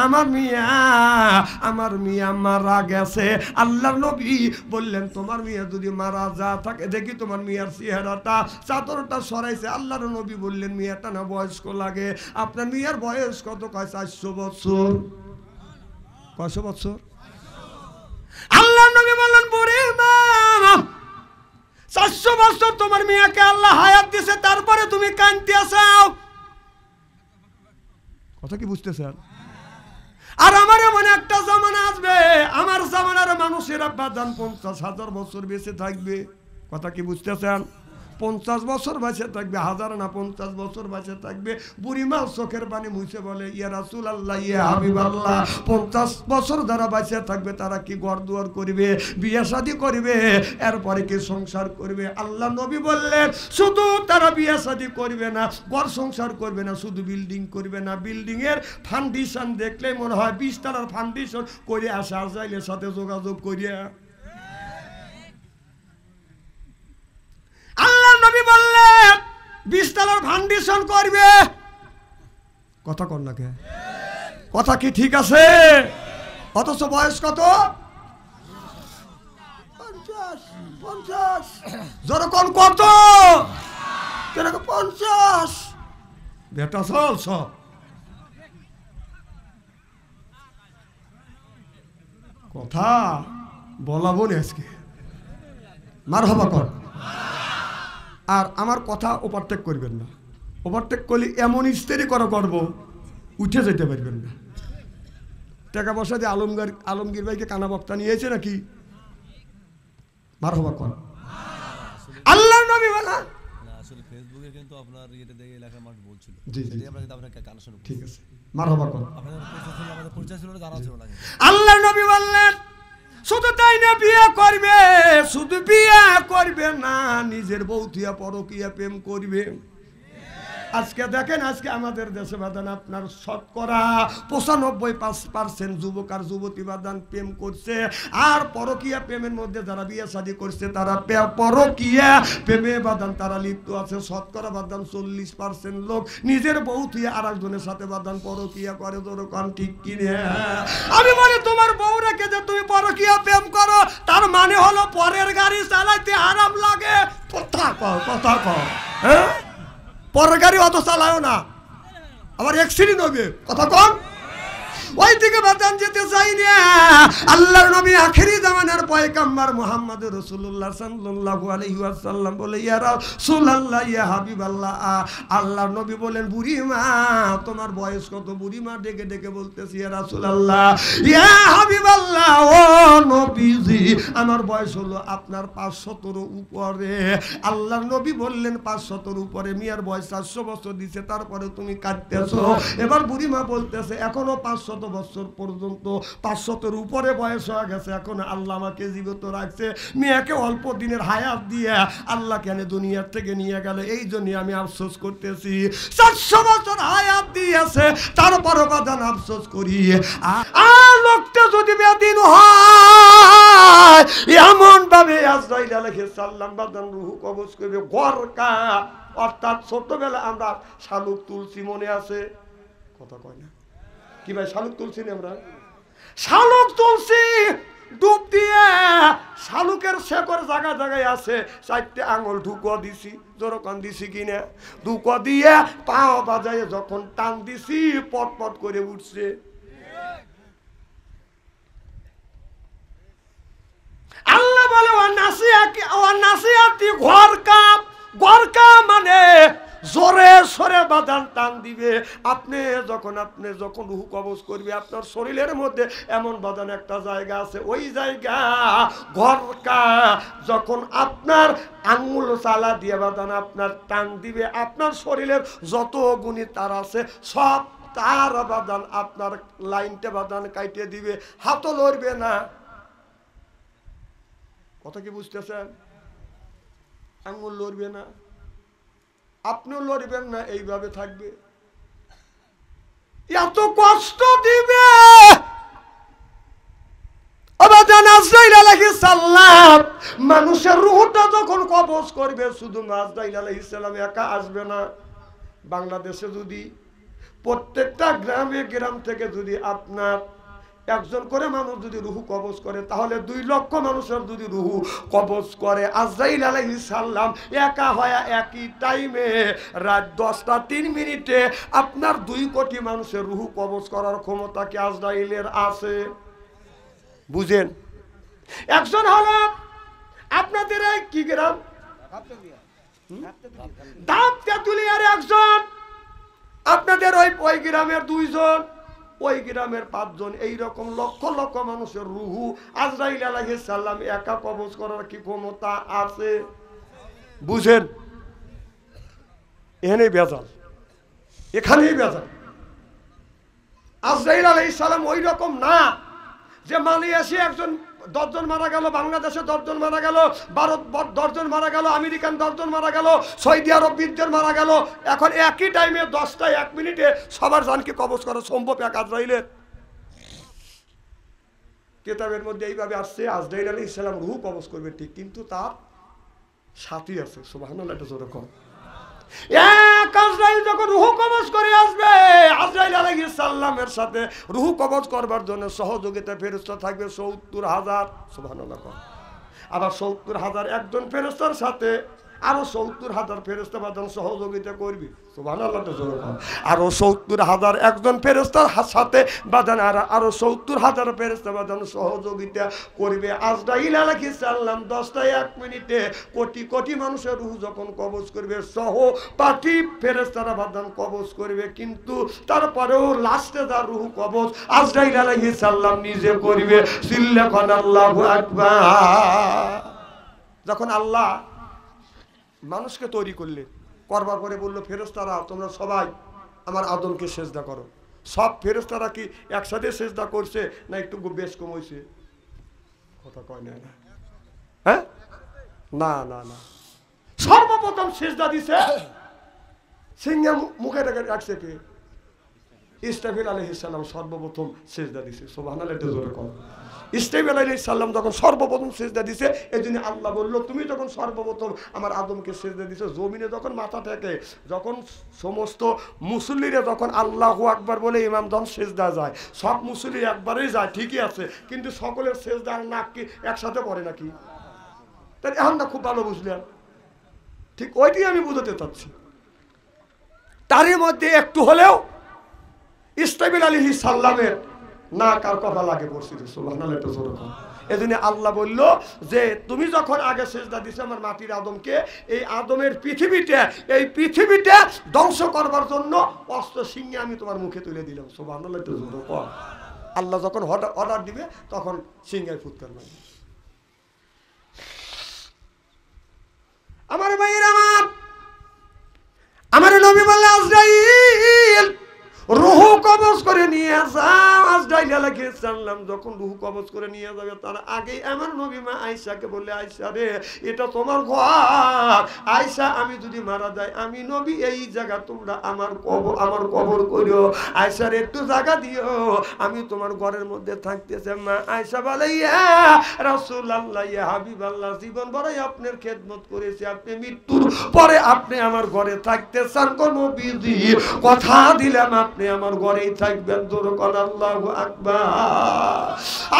আমার মিয়া মারা গেছে। আল্লাহর নবী বললেন, তোমার মিয়া যদি মারা যা থাকে, দেখি তোমার মিয়ার চেহারাটা, চাদরটা সরাইছে। আল্লাহর নবী বললেন, মিয়াটা না বয়স্ক লাগে, আপনার মিয়ার বয়স কত? কয় 400 বছর। কয়শো বছর? আল্লাহর নবী বললেন, বুড়ি মা 400 বছর তোমার মিয়াকে আল্লাহ হায়াত দিয়েছে, তারপরে তুমি কাঁদতে আসাও। কথা কি বুঝতেছেন? আর আমার এমন একটা জামানা আসবে, আমার জামানার মানুষেরা বাদান 50,000 বছর বেঁচে থাকবে। কথা কি বুঝতেছেন? 50 বছর বেঁচে থাকবে, 1000 না 50 বছর বেঁচে থাকবে। বুড়িমা চোখের পানি মুছে বলে, ইয়া রাসূলুল্লাহ, ইয়া হাবিবাল্লাহ, 50 বছর যারা বেঁচে থাকবে তারা কি ঘর দুয়ার করবে, বিয়ে শাদী করবে, এরপরে কি সংসার করবে? আল্লাহ নবী বললেন, শুধু তারা বিয়ে শাদী করবে না, ঘর সংসার করবে না, শুধু বিল্ডিং করবে না, বিল্ডিং এর ফাউন্ডেশন দেখলে মনে হয় 20 তলার ফাউন্ডেশন করে আসে, আজরাইলের সাথে যোগাযোগ করিয়া। আল্লাহ নবী বললেন 20 তলার ফাউন্ডেশন করবে। কথা কর না কে? কথা কি ঠিক আছে? অথচ বয়স কত? 50। যখন কত? 50। বেটা চল সব কথা বলাবো না আজকে। মারহাবা কর। আর আমার কথা ওভারটেক করবেন না, ওভারটেক করলে এমন ইস্তেরি করবো উঠে যেতে পারবেন না। টাকা পয়সা দিয়ে আলমগীর ভাইকে কানা বক্তা নিয়েছে নাকি? মারহাবা কর। আল্লাহর নবী বলা আসলে ফেসবুকে কিন্তু আপনার ইয়েতে দেখে এলাকার মানুষ বলছিল, জি জি আপনাকে কানা শুনুন, ঠিক আছে, মারহাবা কর। আমাদের পরিচয় ছিল না, জানা ছিল না। আল্লাহর নবী বললেন, শুধু তাই না, বিয়ে করবে, শুধু বিয়ে করবে না, নিজের বউথিয়া পরকিয়া প্রেম করবে। আজকে দেখেন, আজকে আমাদের দেশে বাদান আপনার শতকরা 95% যুবক আর যুবতী বাদান প্রেম করছে। আর পরকিয়া প্রেমের মধ্যে যারা বিয়ে শাদী করছে তারা পরকিয়া প্রেমে বাদান তারা লিপ্ত আছে। শতকরা বাদান 40% লোক নিজের বউথিয়া আর একজনের সাথে বাদান পরকিয়া করে। যেরকম ঠিক কিনে আমি বলি, তোমার বউ রেখে যে তুমি পরকিয়া প্রেম করো, তার মানে হলো পরের গাড়ি চালাইতে আরাম লাগে। কথা কও, হ্যাঁ? পরের গাড়ি অত চালাও না, আবার অ্যাক্সিডেন্ট হবে। কথা কন। ওই দিকে বাদান যেতে চাই না। আল্লাহর নবী আখেরি জামানার পয়গাম্বর মুহাম্মদুর রাসূলুল্লাহ সাল্লাল্লাহু আলাইহি ওয়াসাল্লাম বলে, ইয়া রাসূলুল্লাহ, ইয়া হাবিবাল্লাহ। আল্লাহর নবী বলেন, বুড়িমা তোমার বয়স কত? বুড়িমা ডেকে ডেকে বলতেছি, ইয়া রাসূলুল্লাহ, ইয়া হাবিবাল্লাহ, ও নবীজি আমার বয়স হলো আপনার 500 উপরে। আল্লাহর নবী বললেন, 500 উপরে? মিয়ার বয়স 400 বছর দিছে, তারপরে তুমি কাঁদতেছো। এবার বুড়িমা বলতেছে, এখনো 500 বছর পর্যন্ত, 500 উপরে বয়স হয়ে গেছে, এখন আল্লাহ আমাকে জীবিত রাখছে। মেয়েকে অল্প দিনের হায়াত দিয়ে আল্লাহ কেন দুনিয়ার থেকে নিয়ে গেল, এই জন্য আমি আফসোস করতেছি। 400 বছর হায়াত দিয়েছে, তারপরও বাদান আফসোস করি। আর লোকটা যদি বেদিন হয়, এমন ভাবে আজরাইল আলাইহিস সালাম বাদান রূহ কবজ করবে। গরকা অর্থাৎ ছোটবেলা আমরা শালুক তুলসী, মনে আছে? কথা কয় না কি ভাই? শালুক তুলছি না আমরা? শালুক তুলছি ডুব দিয়ে, শালুকের শেকড় জায়গায় জায়গায় আছে, 4টে আঙুল ঢুকো দিছি। যেরকম দিছি কিনা, ঢুকো দিয়ে পাও বাজায় যখন টান দিছি, পট পট করে উঠছে। আল্লাহ বলে, ও নাসিয়াতি ঘরকা মানে জোরে সরে বাদান টান দিবে। আপনি যখন রূহ কবজ করবে, আপনার শরীরের মধ্যে এমন বাদান একটা জায়গা আছে, ওই জায়গা ঘরকা। যখন আপনার আঙ্গুল চালা দিয়ে বাদান আপনার টান দিবে, আপনার শরীরের যত গুণী তার আছে সব তার বাদান আপনার লাইনটা বাদান কাটিয়ে দিবে, হাতও লড়বে না। কথা কি বুঝতেছেন? আঙুল লড়বে না, আপনিও লড়বেন না, এইভাবে থাকবে। এত কষ্ট দিবে। আজরাইল আলাইহিস সালাম মানুষের রূহটা যখন কবজ করবে, শুধু আজরাইল আলাইহিস সালাম একা আসবে না। বাংলাদেশে যদি প্রত্যেকটা গ্রামে গ্রাম থেকে যদি আপনার একজন করে মানুষ যদি রুহু কবজ করে, তাহলে 2 লক্ষ মানুষের যদি রুহু কবজ করে, আজরাইল আলাইহিস সালাম একা হয় একই টাইমে রাত 10টা 3 মিনিটে আপনার 2 কোটি মানুষের রুহু কবজ করার ক্ষমতা কি আজরাইলের আছে? বুঝেন? একজন হলো আপনাদের এই কি গ্রাম, দাবতেতুলিয়ার একজন, আপনাদের ওই গ্রামের 2 জন, ওই গ্রামের 5 জন, এইরকম লক্ষ লক্ষ মানুষের রুহু আজরাইল আলাইহিস সালাম একা কবজ করার কি ক্ষমতা আছে? বুঝেন? এখানেই বেজাল, এখানেই বেজাল। আজরাইল আলাইহিস সালাম ওই রকম না যে মালয়েশিয়া একজন 10 জন মারা গেল, বাংলাদেশে 10 জন মারা গেল, ভারত 10 জন মারা গেল, আমেরিকান 10 জন মারা গেল, সৌদি আরব 20 জন মারা গেল। এখন একই টাইমে 10টা 1 মিনিটে সবার জানকে কবজ করা সম্ভব এক আজরাইলের? কিতাবের মধ্যে এইভাবে আসছে আজরাইল আলাইহিস সালাম রূহ কবজ করবে ঠিক, কিন্তু তার সাথী আছে। সুবহানাল্লাহ, এটা জোরে কর। এক আজরাইল যখন রূহ কবজ করে আসবে, আজরাইল আলাইহিস সালামের সাথে রূহ কবজ করবার জন্য সহযোগিতা ফেরেশতা থাকবে 70,000। সুবহানাল্লাহ। আবার 70,000 একজন ফেরেশতার সাথে আরো 70,000 ফেরেশতা বাদন সহযোগিতা করবে। সুবহানাল্লাহ। আরো 70,000 একজন ফেরেশতার সাথে বাদন আরো 70,000 ফেরেশতা বাদন সহযোগিতা করবে। আজরাইল আলাইহিস সালাম 10টা 1 মিনিটে কোটি কোটি মানুষের রূহ যখন কবজ করবে, সহ পাটি ফেরেশতারা বাদন কবজ করবে, কিন্তু তারপরেও লাস্টে যার রূহ কবজ আজরাইল আলাইহিস সালাম নিজে করবে। সিল্লাকান আল্লাহু আকবার। যখন আল্লাহ মানুষকে তৈরি করবার পরে বললো, ফেরেশতারা তোমরা সবাই আমার আদমকে সেজদা করো। সব ফেরেশতারা কি একসাথে সেজদা করছে না একটু বেশ কম হয়েছে? কথা কয় না, হ্যাঁ? না না না, সর্বপ্রথম সেজদা দিছে সিংহের মুখে রাখছে কে? ইসরাফিল আলাইহিস সালাম সর্বপ্রথম সেজদা দিছে। সুবহানাল্লাহ, এটা জোরে কর। ইসরাফিল আলাইহিস সালাম যখন সর্বপ্রথম সেজদা দিছে, এজন্য আল্লাহ বলল, তুমি যখন সর্বপ্রথম আমার আদমকে সেজদা দিছো, জমিনে যখন মাথা থেকে যখন সমস্ত মুসল্লিরা যখন আল্লাহু আকবার বলে ইমাম যখন সেজদা যায়, সব মুসল্লি একবারেই যায়, ঠিকই আছে, কিন্তু সকলের সেজদা আর নাক কি একসাথে পড়ে নাকি? তাই এখন না খুব ভালো বুঝলেন? ঠিক ওইটাই আমি বুঝাতে চাচ্ছি। তারই মধ্যে একটু হলেও ইসরাফিল আলাইহিস সালামের নাক আর কথা লাগে পড়ছিল। সুবহানাল্লাহ, এটা জোরে কর। এজন্য আল্লাহ বলল যে তুমি যখন আগে সেজদা দিছো আমার মাটির আদমকে, এই আদমের পৃথিবীতে ধ্বংস করবার জন্য অস্ত্র সিংহে আমি তোমার মুখে তুলে দিলাম। সুবহানাল্লাহ, এটা জোরে কর। আল্লাহ যখন অর্ডার দিবে তখন সিংহে ফুৎকার মারবে। আমার ভাইয়ের আমার নবী বললেন, আজরাইল রূহ কবজ করে নিয়ে যাও। আজরাইল আলাইহিস সালাম যখন রূহ কবজ করে নিয়ে যাবে, তার আগেই আমার নবী মা আয়েশাকে বলে, আয়েশা রে, এটা তোমার ঘর। আয়েশা, আমি যদি মারা যাই, আমি নবী এই জায়গা তোমরা আমার কবর করিও। আয়েশার একটু জায়গা দিও, আমি তোমার ঘরের মধ্যে থাকতেছে। মা আয়েশা বলে, ইয়া রাসূলুল্লাহ, ইয়া হাবিবাল্লাহ, জীবন ভরাই আপনার খেদমত করেছি, আপনি মৃত্যুর পরে আপনি আমার ঘরে থাকতে চান কোন নবীজি? কথা দিলাম আপনি আমার ঘরেই থাকবেন। জোরে বলেন আল্লাহু আকবার।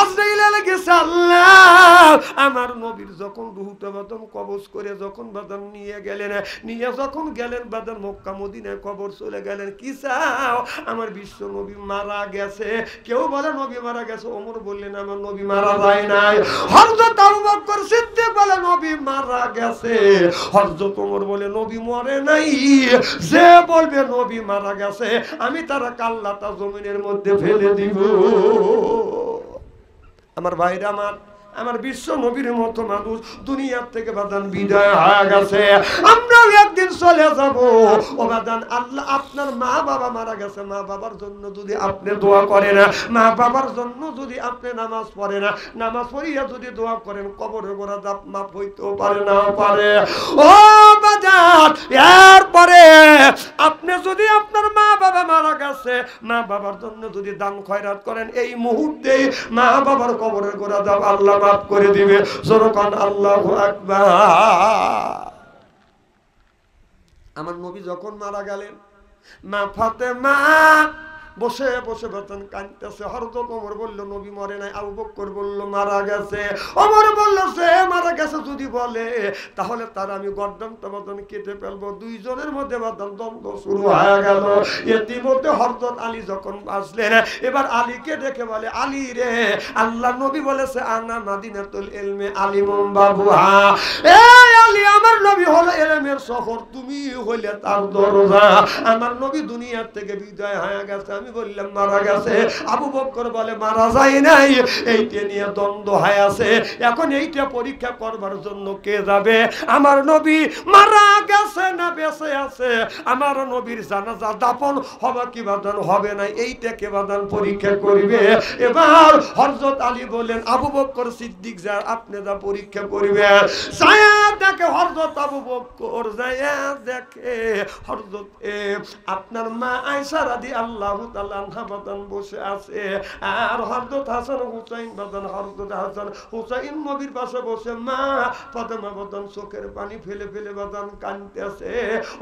আজরাইল আলাইহিস সালাম আমার নবীর যখন রূহটা বাদন কবজ করে যখন বাদন নিয়ে যখন গেলেন বাদন মক্কা মদিনায় কবর চলে গেলেন। কি চাও? আমার বিশ্ব নবী মারা গেছে। কেউ বলে নবী মারা গেছে, ওমর বললেন আমার নবী মারা যায় নাই। হযরত আবু বকর সিদ্দিক বলে নবী মারা গেছে। হযরত ওমর বলে নবী মরে নাই। যে বলবে নবী মারা গেছে, আমি তারা কাল্লাটা জমিনের মধ্যে ফেলে দিব। আমার ভাইরা আমার, আমার বিশ্ব নবীর মতো মানুষ দুনিয়ার থেকে বাদান বিদায় হয়ে গেছে, আমরাও একদিন চলে যাব। ও বাদান, আল্লাহ আপনার মা বাবা মারা গেছে, মা বাবার জন্য যদি আপনি দোয়া করেন, মা বাবার জন্য যদি আপনি নামাজ পড়েন, নামাজ পড়িয়া যদি দোয়া করেন, কবরে গোড়া দাপ মাপ হইতেও পারে না পারে। ও বাদান, এরপরে আপনি যদি আপনার মা বাবা মারা গেছে, মা বাবার জন্য যদি দান খয়রাত করেন, এই মুহূর্তে মা বাবার কবরের গোড়া দাপ আল্লাহ মাফ করে দিবে। জোরকান আল্লাহু আকবার। আমার নবী যখন মারা গেলেন, মা ফাতেমা বসে বসে বেতন কাঁদতেছে। হযরত ওমর বলল নবী মরে নাই। আবু বকর বলল মারা গেছে। ওমর বলল সে মারা গেছে যদি বলে তাহলে তার আমি গর্দানটা বেতন কেটে ফেলবো। দুইজনের মধ্যে বেতন দ্বন্দ্ব শুরু হয়ে গেল। ইতিমধ্যে হযরত আলী যখন আসলেন, এবার আলীকে দেখে বলে, আলী রে, আল্লাহ নবী বলেছে আনা মাদিনাতুল ইলমি আলিমুম বাবুহা। এই আলী, আমার নবী হলো ইলমের শহর, তুমি হইলে তার দরজা। আমার নবী দুনিয়ার থেকে বিদায় হয়ে গেছে। আমি বললাম মারা গেছে। আবু বকর বলে মারা যায় নাই। এইটা নিয়ে দ্বন্দ্ব হয়ে আছে। এখন এইটা পরীক্ষা করবার জন্য কে যাবে? আমার নবী মারা গেছে না বেঁচে আছে? আমার নবীর জানাজা দাফন হবে কি বাদান হবে না, এইটা কে বাদান পরীক্ষা করবে? এবার হযরত আলী বলেন, আবু বকর সিদ্দিক যা, আপনি যা পরীক্ষা করবে। ছায়া দেখে হযরত আবু বকর, ছায়া দেখে হযরত আপনার মা আয়েশা রাদিয়াল্লাহু তাআলা আনহা বাদান বসে আছে, আর হযরত হাসান হুসাইন বাদান, হযরত হাসান হুসাইন নবীর পাশে বসে মা ফাতেমা বাদান চোখের পানি ফেলে ফেলে বাদান কাঁদতেছে।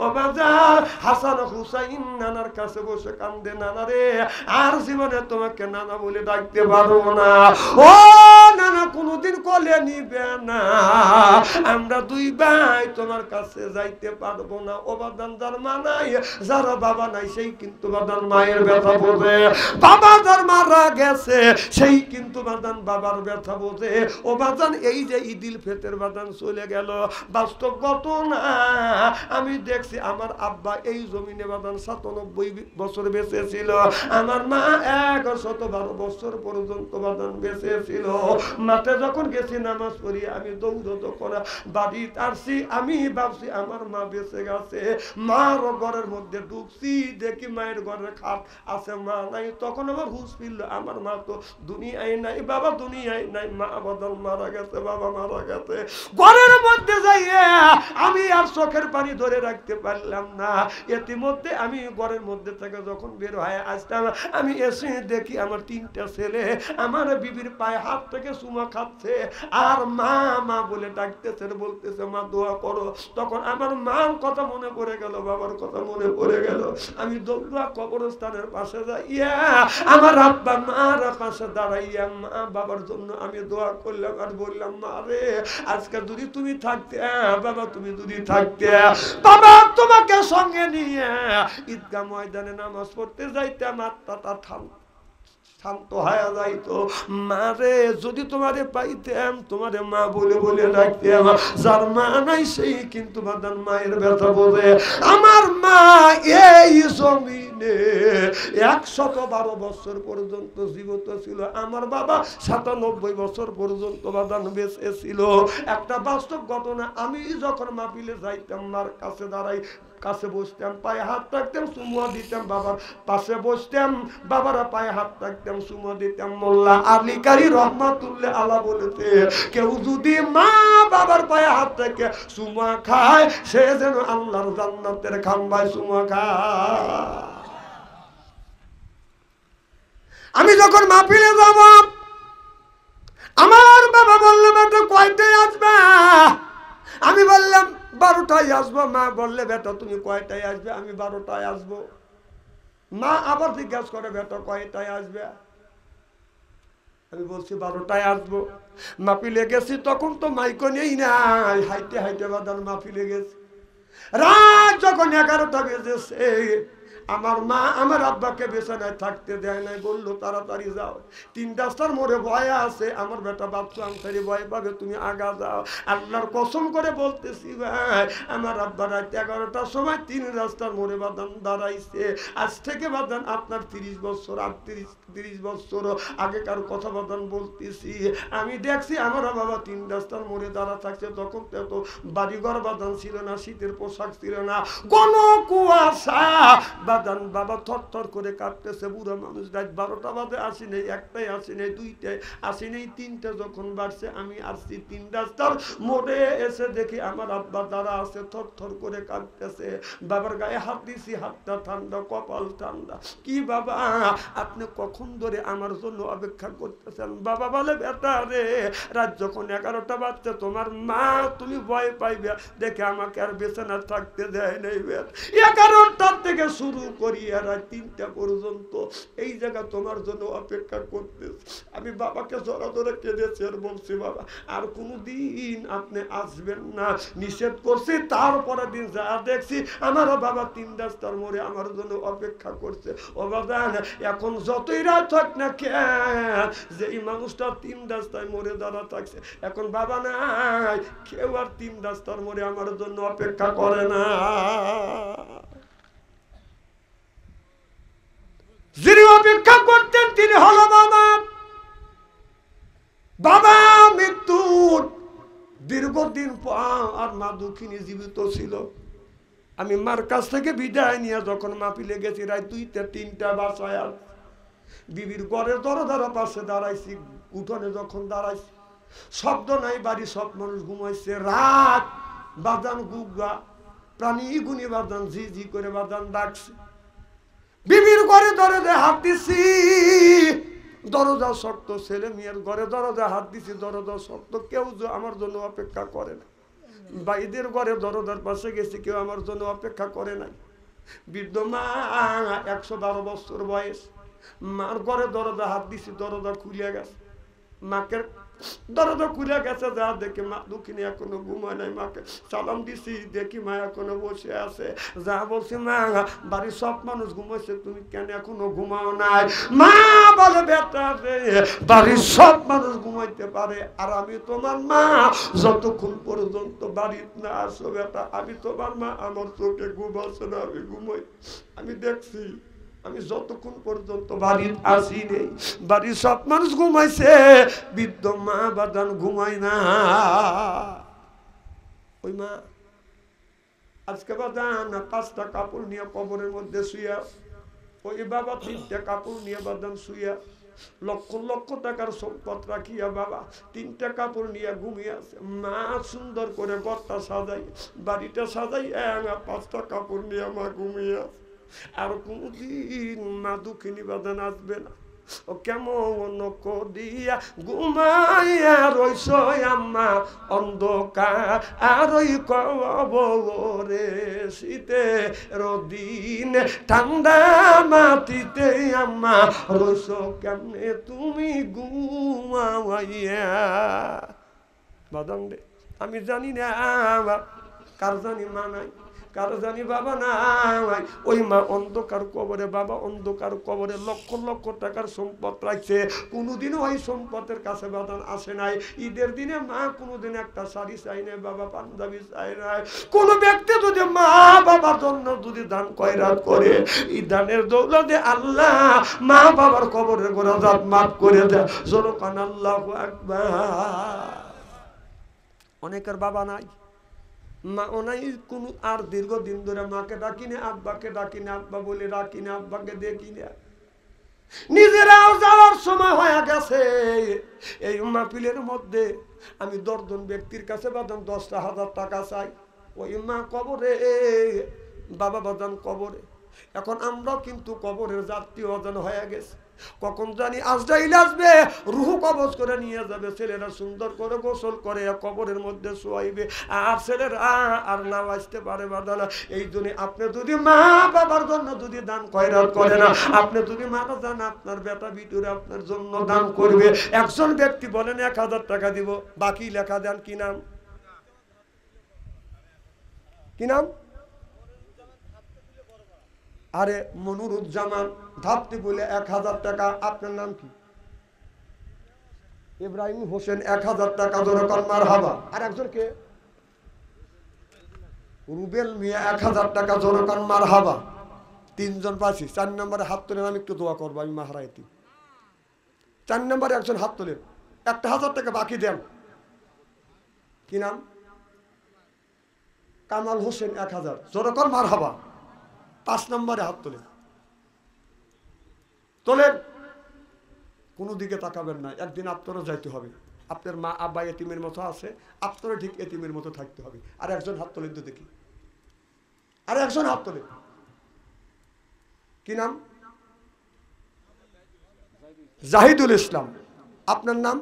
ও বাজার, হাসান হুসাইন নানার কাছে বসে কান্দে, নানা রে, আর জীবনে তোমাকে নানা বলে ডাকতে পারবো না। ও নানা, কোনোদিন কোলে নিবে না, আমরা দুই ভাই তোমার কাছে যাইতে পারবো না। ও বাদান, যার মা নাই, যার বাবা নাই, সেই কিন্তু বাদান মায়ের ব্যথা বোঝে। বাবা যার মারা গেছে, সেই কিন্তু বাদান বাবার ব্যথা বোঝে। ও বাদান, এই যে ঈদুল ফিতর বাদান চলে গেল, বাস্তব ঘটনা আমি দেখছি। আমার আব্বা এই জমিনে বাদান ৯৭ বছর বেঁচে ছিল, আমার মা ১১১২ বছর পর্যন্ত বাদান বেঁচে ছিল। মাঠে যখন গেছি নামাজ পড়ি, আমি দৌড় করা বাড়ি আসছি, আমি ভাবছি আমার মা বেঁচে গেছে। মার ঘরের মধ্যে ঢুকছি, দেখি মায়ের ঘরের খাট আছে, মা নাই। তখন আমার হুঁশ ফিরল, আমার মা তো দুনিয়ায় নাই, বাবা দুনিয়ায় নাই, মা বদল মারা গেছে, বাবা মারা গেছে। ঘরের মধ্যে যাইয়ে আমি আর চোখের পানি ধরে রাখতে পারলাম না। ইতিমধ্যে আমি ঘরের মধ্যে থেকে যখন বের হয়ে আসতাম, আমি এসে দেখি আমার ৩টা ছেলে আমার বিবির পায়ে হাত থেকে চুমা খাচ্ছে, আর মা মা বলে ডাকতেছে, বলতেছে মা দোয়া করো। তখন আমার মার কথা মনে পড়ে গেল, বাবার কথা মনে পড়ে গেল। আমি দৌড়া কবরস্থানের পাশে যাইয়া আমার আব্বা মার পাশে দাঁড়াইয়া মা বাবার জন্য আমি দোয়া করলাম, আর বললাম মা রে, আজকে যদি তুমি থাকতে, বাবা তুমি যদি থাকতে, বাবা তোমাকে সঙ্গে নিয়ে ঈদগাহ ময়দানে নামাজ পড়তে যাইতাম, আত্মাটা শান্ত হয়ে যাইতো। মারে, যদি তোমারে পাইতাম, তোমারে মা বলে বলে ডাকতাম। যার মা নাই, সেই কিন্তু বাদান মায়ের ব্যথা বোঝে। আমার মা এই জমিনে ১১২ বছর পর্যন্ত জীবিত ছিল, আমার বাবা ৯৭ বছর পর্যন্ত বাদান বেঁচে ছিল। একটা বাস্তব ঘটনা, আমি যখন মাহফিলে যাইতাম, মার কাছে দাঁড়াই, কাছে বসতাম, পায়ে হাত রাখতাম, চুমুয়া দিতাম, বাবার পাশে বসতাম, বাবারা পায়ে হাত রাখতাম, চুমুয়া দিতাম। মোল্লা আলী কারি রহমাতুল্লাহ আলাইহি বলেছে, কেউ যদি মা বাবার পায়ে হাত রেখে চুমা খায়, সে যেন আল্লাহর জান্নাতের খাম্বায় চুমা খায়। আমি যখন মাহফিলে যাব, আমার বাবা বলল বেটা কয়টায় আসবে? আমি বললাম ১২টায় আসবো। মা বললে বেটা তুমি কয়টায় আসবে? আমি ১২টায় আসবো। মা আবার জিজ্ঞাসা করে বেটা কয়টায় আসবে? আমি বলছি ১২টায় আসবো। মাহফিলে গেছি, তখন তো মাইকো নেই নাই, হাইটে হাইটে বাদান মাহফিলে গেছি। রাত যখন ১১টা বেজেছে, আমার মা আমার আব্বাকে বিছানায় থাকতে দেয় নাই, বললো তাড়াতাড়ি যাও, 3 রাস্তার মোড়ে ভয় আছে, আমার বেটা বাচ্চা আনসারি ভয় পাবে, তুমি আগা যাও। আল্লাহর কসম করে বলতেছি ভাই, আমার আব্বা রাত 11টার সময় 3 রাস্তার মোড়ে বাদান দাঁড়াইছে। আজ থেকে বাদান আপনার 30 বছর 30 বছর আগেকার কথা বাদান বলতেছি। আমি দেখছি আমার বাবা 3 রাস্তার মোড়ে দাঁড়া থাকছে। তখন তো বাড়িঘর বাদান ছিল না, শীতের পোশাক ছিল না, কোন কুয়াশা বাদান। বাবা থরথর করে কাঁপতেছে, বুড়া মানুষ। রাত 12টা বাজে আসি নেই, 1টায় আসি নেই, 2টায় আসি নেই, 3টে যখন বাড়ছে আমি আসছি 3 রাস্তার মোড়ে। এসে দেখি আমার আব্বা দাঁড়া আছে, থরথর করে কাঁপতেছে। বাবার গায়ে হাত দিছি, হাতটা ঠান্ডা, কপাল ঠান্ডা। কি বাবা আপনি কখন ধরে আমার জন্য অপেক্ষা করতেছেন? বাবা বলে বেটা রে, রাত যখন 11টা বাজছে তোমার মা তুমি ভয় পাইবে দেখে আমাকে আর বিছানা থাকতে দেয় নাই। 11টার থেকে শুরু করিয়া রাত 3টা পর্যন্ত এই জায়গা তোমার জন্য অপেক্ষা করতেছে। আমি বাবাকে জড়া ধরে কেঁদেছি আর বলছি বাবা আর কোনদিন আপনি আসবেন না, নিষেধ করছি। তারপরে দিন যা দেখছি আমার বাবা 3 রাস্তার মোড়ে আমার জন্য অপেক্ষা করছে। ও বাবা এখন যতই রাত থাক না কেন, যে এই মানুষটা 3 রাস্তায় মোড়ে দাঁড়া থাকছে, এখন বাবা নাই, কেউ আর 3 রাস্তার মোড়ে আমার জন্য অপেক্ষা করে না। যিনি অপেক্ষা করতেন তিনি হলো বাবা। বাবা মৃত্যুর দীর্ঘদিন পর আর মা দুঃখিনী জীবিত ছিল। আমি মার কাছ থেকে বিদায় নিয়ে যখন মাহফিলে গেছি রাত 2টা 3টা বাসায়, আর বিবির ঘরের দরজার পাশে দাঁড়াইছি। উঠোনে যখন দাঁড়াইছি শব্দ নাই, বাড়ি সব মানুষ ঘুমাইছে। রাত বাদান গুগা প্রাণী গুনি বাদান ঝি ঝি করে বাদান ডাকছে। বিবির ঘরে দরজা হাত দিছি, দরজা শক্ত। ছেলে মেয়ের ঘরে দরজা হাত দিছি, দরজা শক্ত। কেউ আমার জন্য অপেক্ষা করে না। ভাইদের ঘরে দরজার পাশে গেছি, কেউ আমার জন্য অপেক্ষা করে নাই। বৃদ্ধ মা 112 বছর বয়স, মার ঘরে দরজা হাত দিছি, দরজা খুলে গেছে। মাকে দরজা খুলে গেছে, যা দেখে মা দুঃখিনী এখনো ঘুমায় নাই। মাকে সালাম দিছি, দেখি মা এখনো বসে আছে। যা বলছি মা বাড়ির সব মানুষ ঘুমাইছে, তুমি কেন এখনো ঘুমাও নাই? মা বলে বেটা রে, বাড়ির সব মানুষ ঘুমাইতে পারে, আর আমি তোমার মা যতক্ষণ পর্যন্ত বাড়ির না আসো বেটা, আমি তোমার মা, আমার চোখে ঘুম আসে না, আমি ঘুমাই। আমি দেখছি আমি যতক্ষণ পর্যন্ত বাড়ির আসি নেই, বাড়ির সব মানুষ ঘুমাইছে, বৃদ্ধ মা বাদান ঘুমায় না। ওই মা আজকে বাদান 5টা কাপড় নিয়ে কবরের মধ্যে শুয়া, ওই বাবা 3টে কাপড় নিয়ে বাদান শুয়া, লক্ষ লক্ষ টাকার সম্পদ রাখিয়া বাবা 3টে কাপড় নিয়ে ঘুমিয়ে আছে। মা সুন্দর করে ঘরটা সাজাই, বাড়িটা সাজাই, 5টা কাপড় নিয়ে মা ঘুমিয়ে আছে। আর কোনদিন মা দুঃখিনী বাদান আসবে না। ও কেমন করিয়া ঘুমাইয়া রইছ আম্মা অন্ধকার আর ওই কবরে, শীতে রদিন ঠান্ডা মাটিতে আম্মা রইছ কেমনে তুমি ঘুমাইয়া। বাদান রে, আমি জানি না কার জানি মা নাই, কারো জানি বাবা নাই। ওই মা অন্ধকার কবরে, বাবা অন্ধকার কবরে, লক্ষ লক্ষ টাকার সম্পদ রাখছে, কোনোদিনও ওই সম্পদের কাছে বাদান আসে নাই। ঈদের দিনে মা কোনোদিন একটা শাড়ি চাই নাই, বাবা পাঞ্জাবি চাই নাই। কোন ব্যক্তি যদি মা বাবার জন্য যদি দান খয়রাত করে, এই দানের দৌলতে আল্লাহ মা বাবার কবরের গুনাহ মাফ করে দেয়। জোরে কান আল্লাহু আকবার। অনেকের বাবা নাই, মা নাই, কোন আর দীর্ঘদিন ধরে মাকে ডাকি না, আব্বাকে ডাকি না, আব্বা বলে ডাকি না, আব্বাকে দেখি না। নিজেরাও যাওয়ার সময় হয়ে গেছে। এই মাহফিলের মধ্যে আমি 10 জন ব্যক্তির কাছে বাদাম 10,000 টাকা চাই। ওই মা কবরে, বাবা বাদাম কবরে। এখন আমরাও কিন্তু কবরের যাত্রী অজান হয়ে গেছে। কখন জানি আজরাইল আসবে, রূহ কবজ করে নিয়ে যাবে। ছেলেরা সুন্দর করে গোসল করে কবরের মধ্যে শোয়াইবে, আর ছেলেরা আর না আসতে পারে বাদানা। এই জন্য আপনি যদি মা বাবার জন্য যদি দান খয়রাত করে না, আপনি যদি মারা যান, আপনার বেটা বিটুরে আপনার জন্য দান করবে। একজন ব্যক্তি বলেন 1000 টাকা দিব, বাকি লেখা দেন। কি নাম? কি নাম? আরে মনুরুজ্জামান ধাপতি বলে 1000 টাকা। আপনার নাম কি? ইব্রাহিম হোসেন 1000 টাকা। জোরে কর মারহাবা। আর একজন কে? রুবেল মিয়া 1000 টাকা। জোরে কর মারহাবা। 3 জন পাচ্ছি। 4 নম্বরে হাত তোলেন, আমি একটু দোয়া করবো, আমি মাহারাইতি। 4 নম্বরে একজন হাত তোলেন, 1000 টাকা বাকি দেন। কি নাম? কামাল হোসেন 1000। জোরে কর মারহাবা। 5 নম্বরে হাত তোলেন, তোলেন। কোনো দিকে তাকাবেন না, একদিন আপনারও যাইতে হবে। আপনার মা আব্বা এতিমের মতো আছে, আপনারও ঠিক এতিমের মতো থাকতে হবে। আর একজন হাত তোলেন তো দেখি, আর একজন হাত তোলেন। কি নাম? জাহিদুল ইসলাম। আপনার নাম?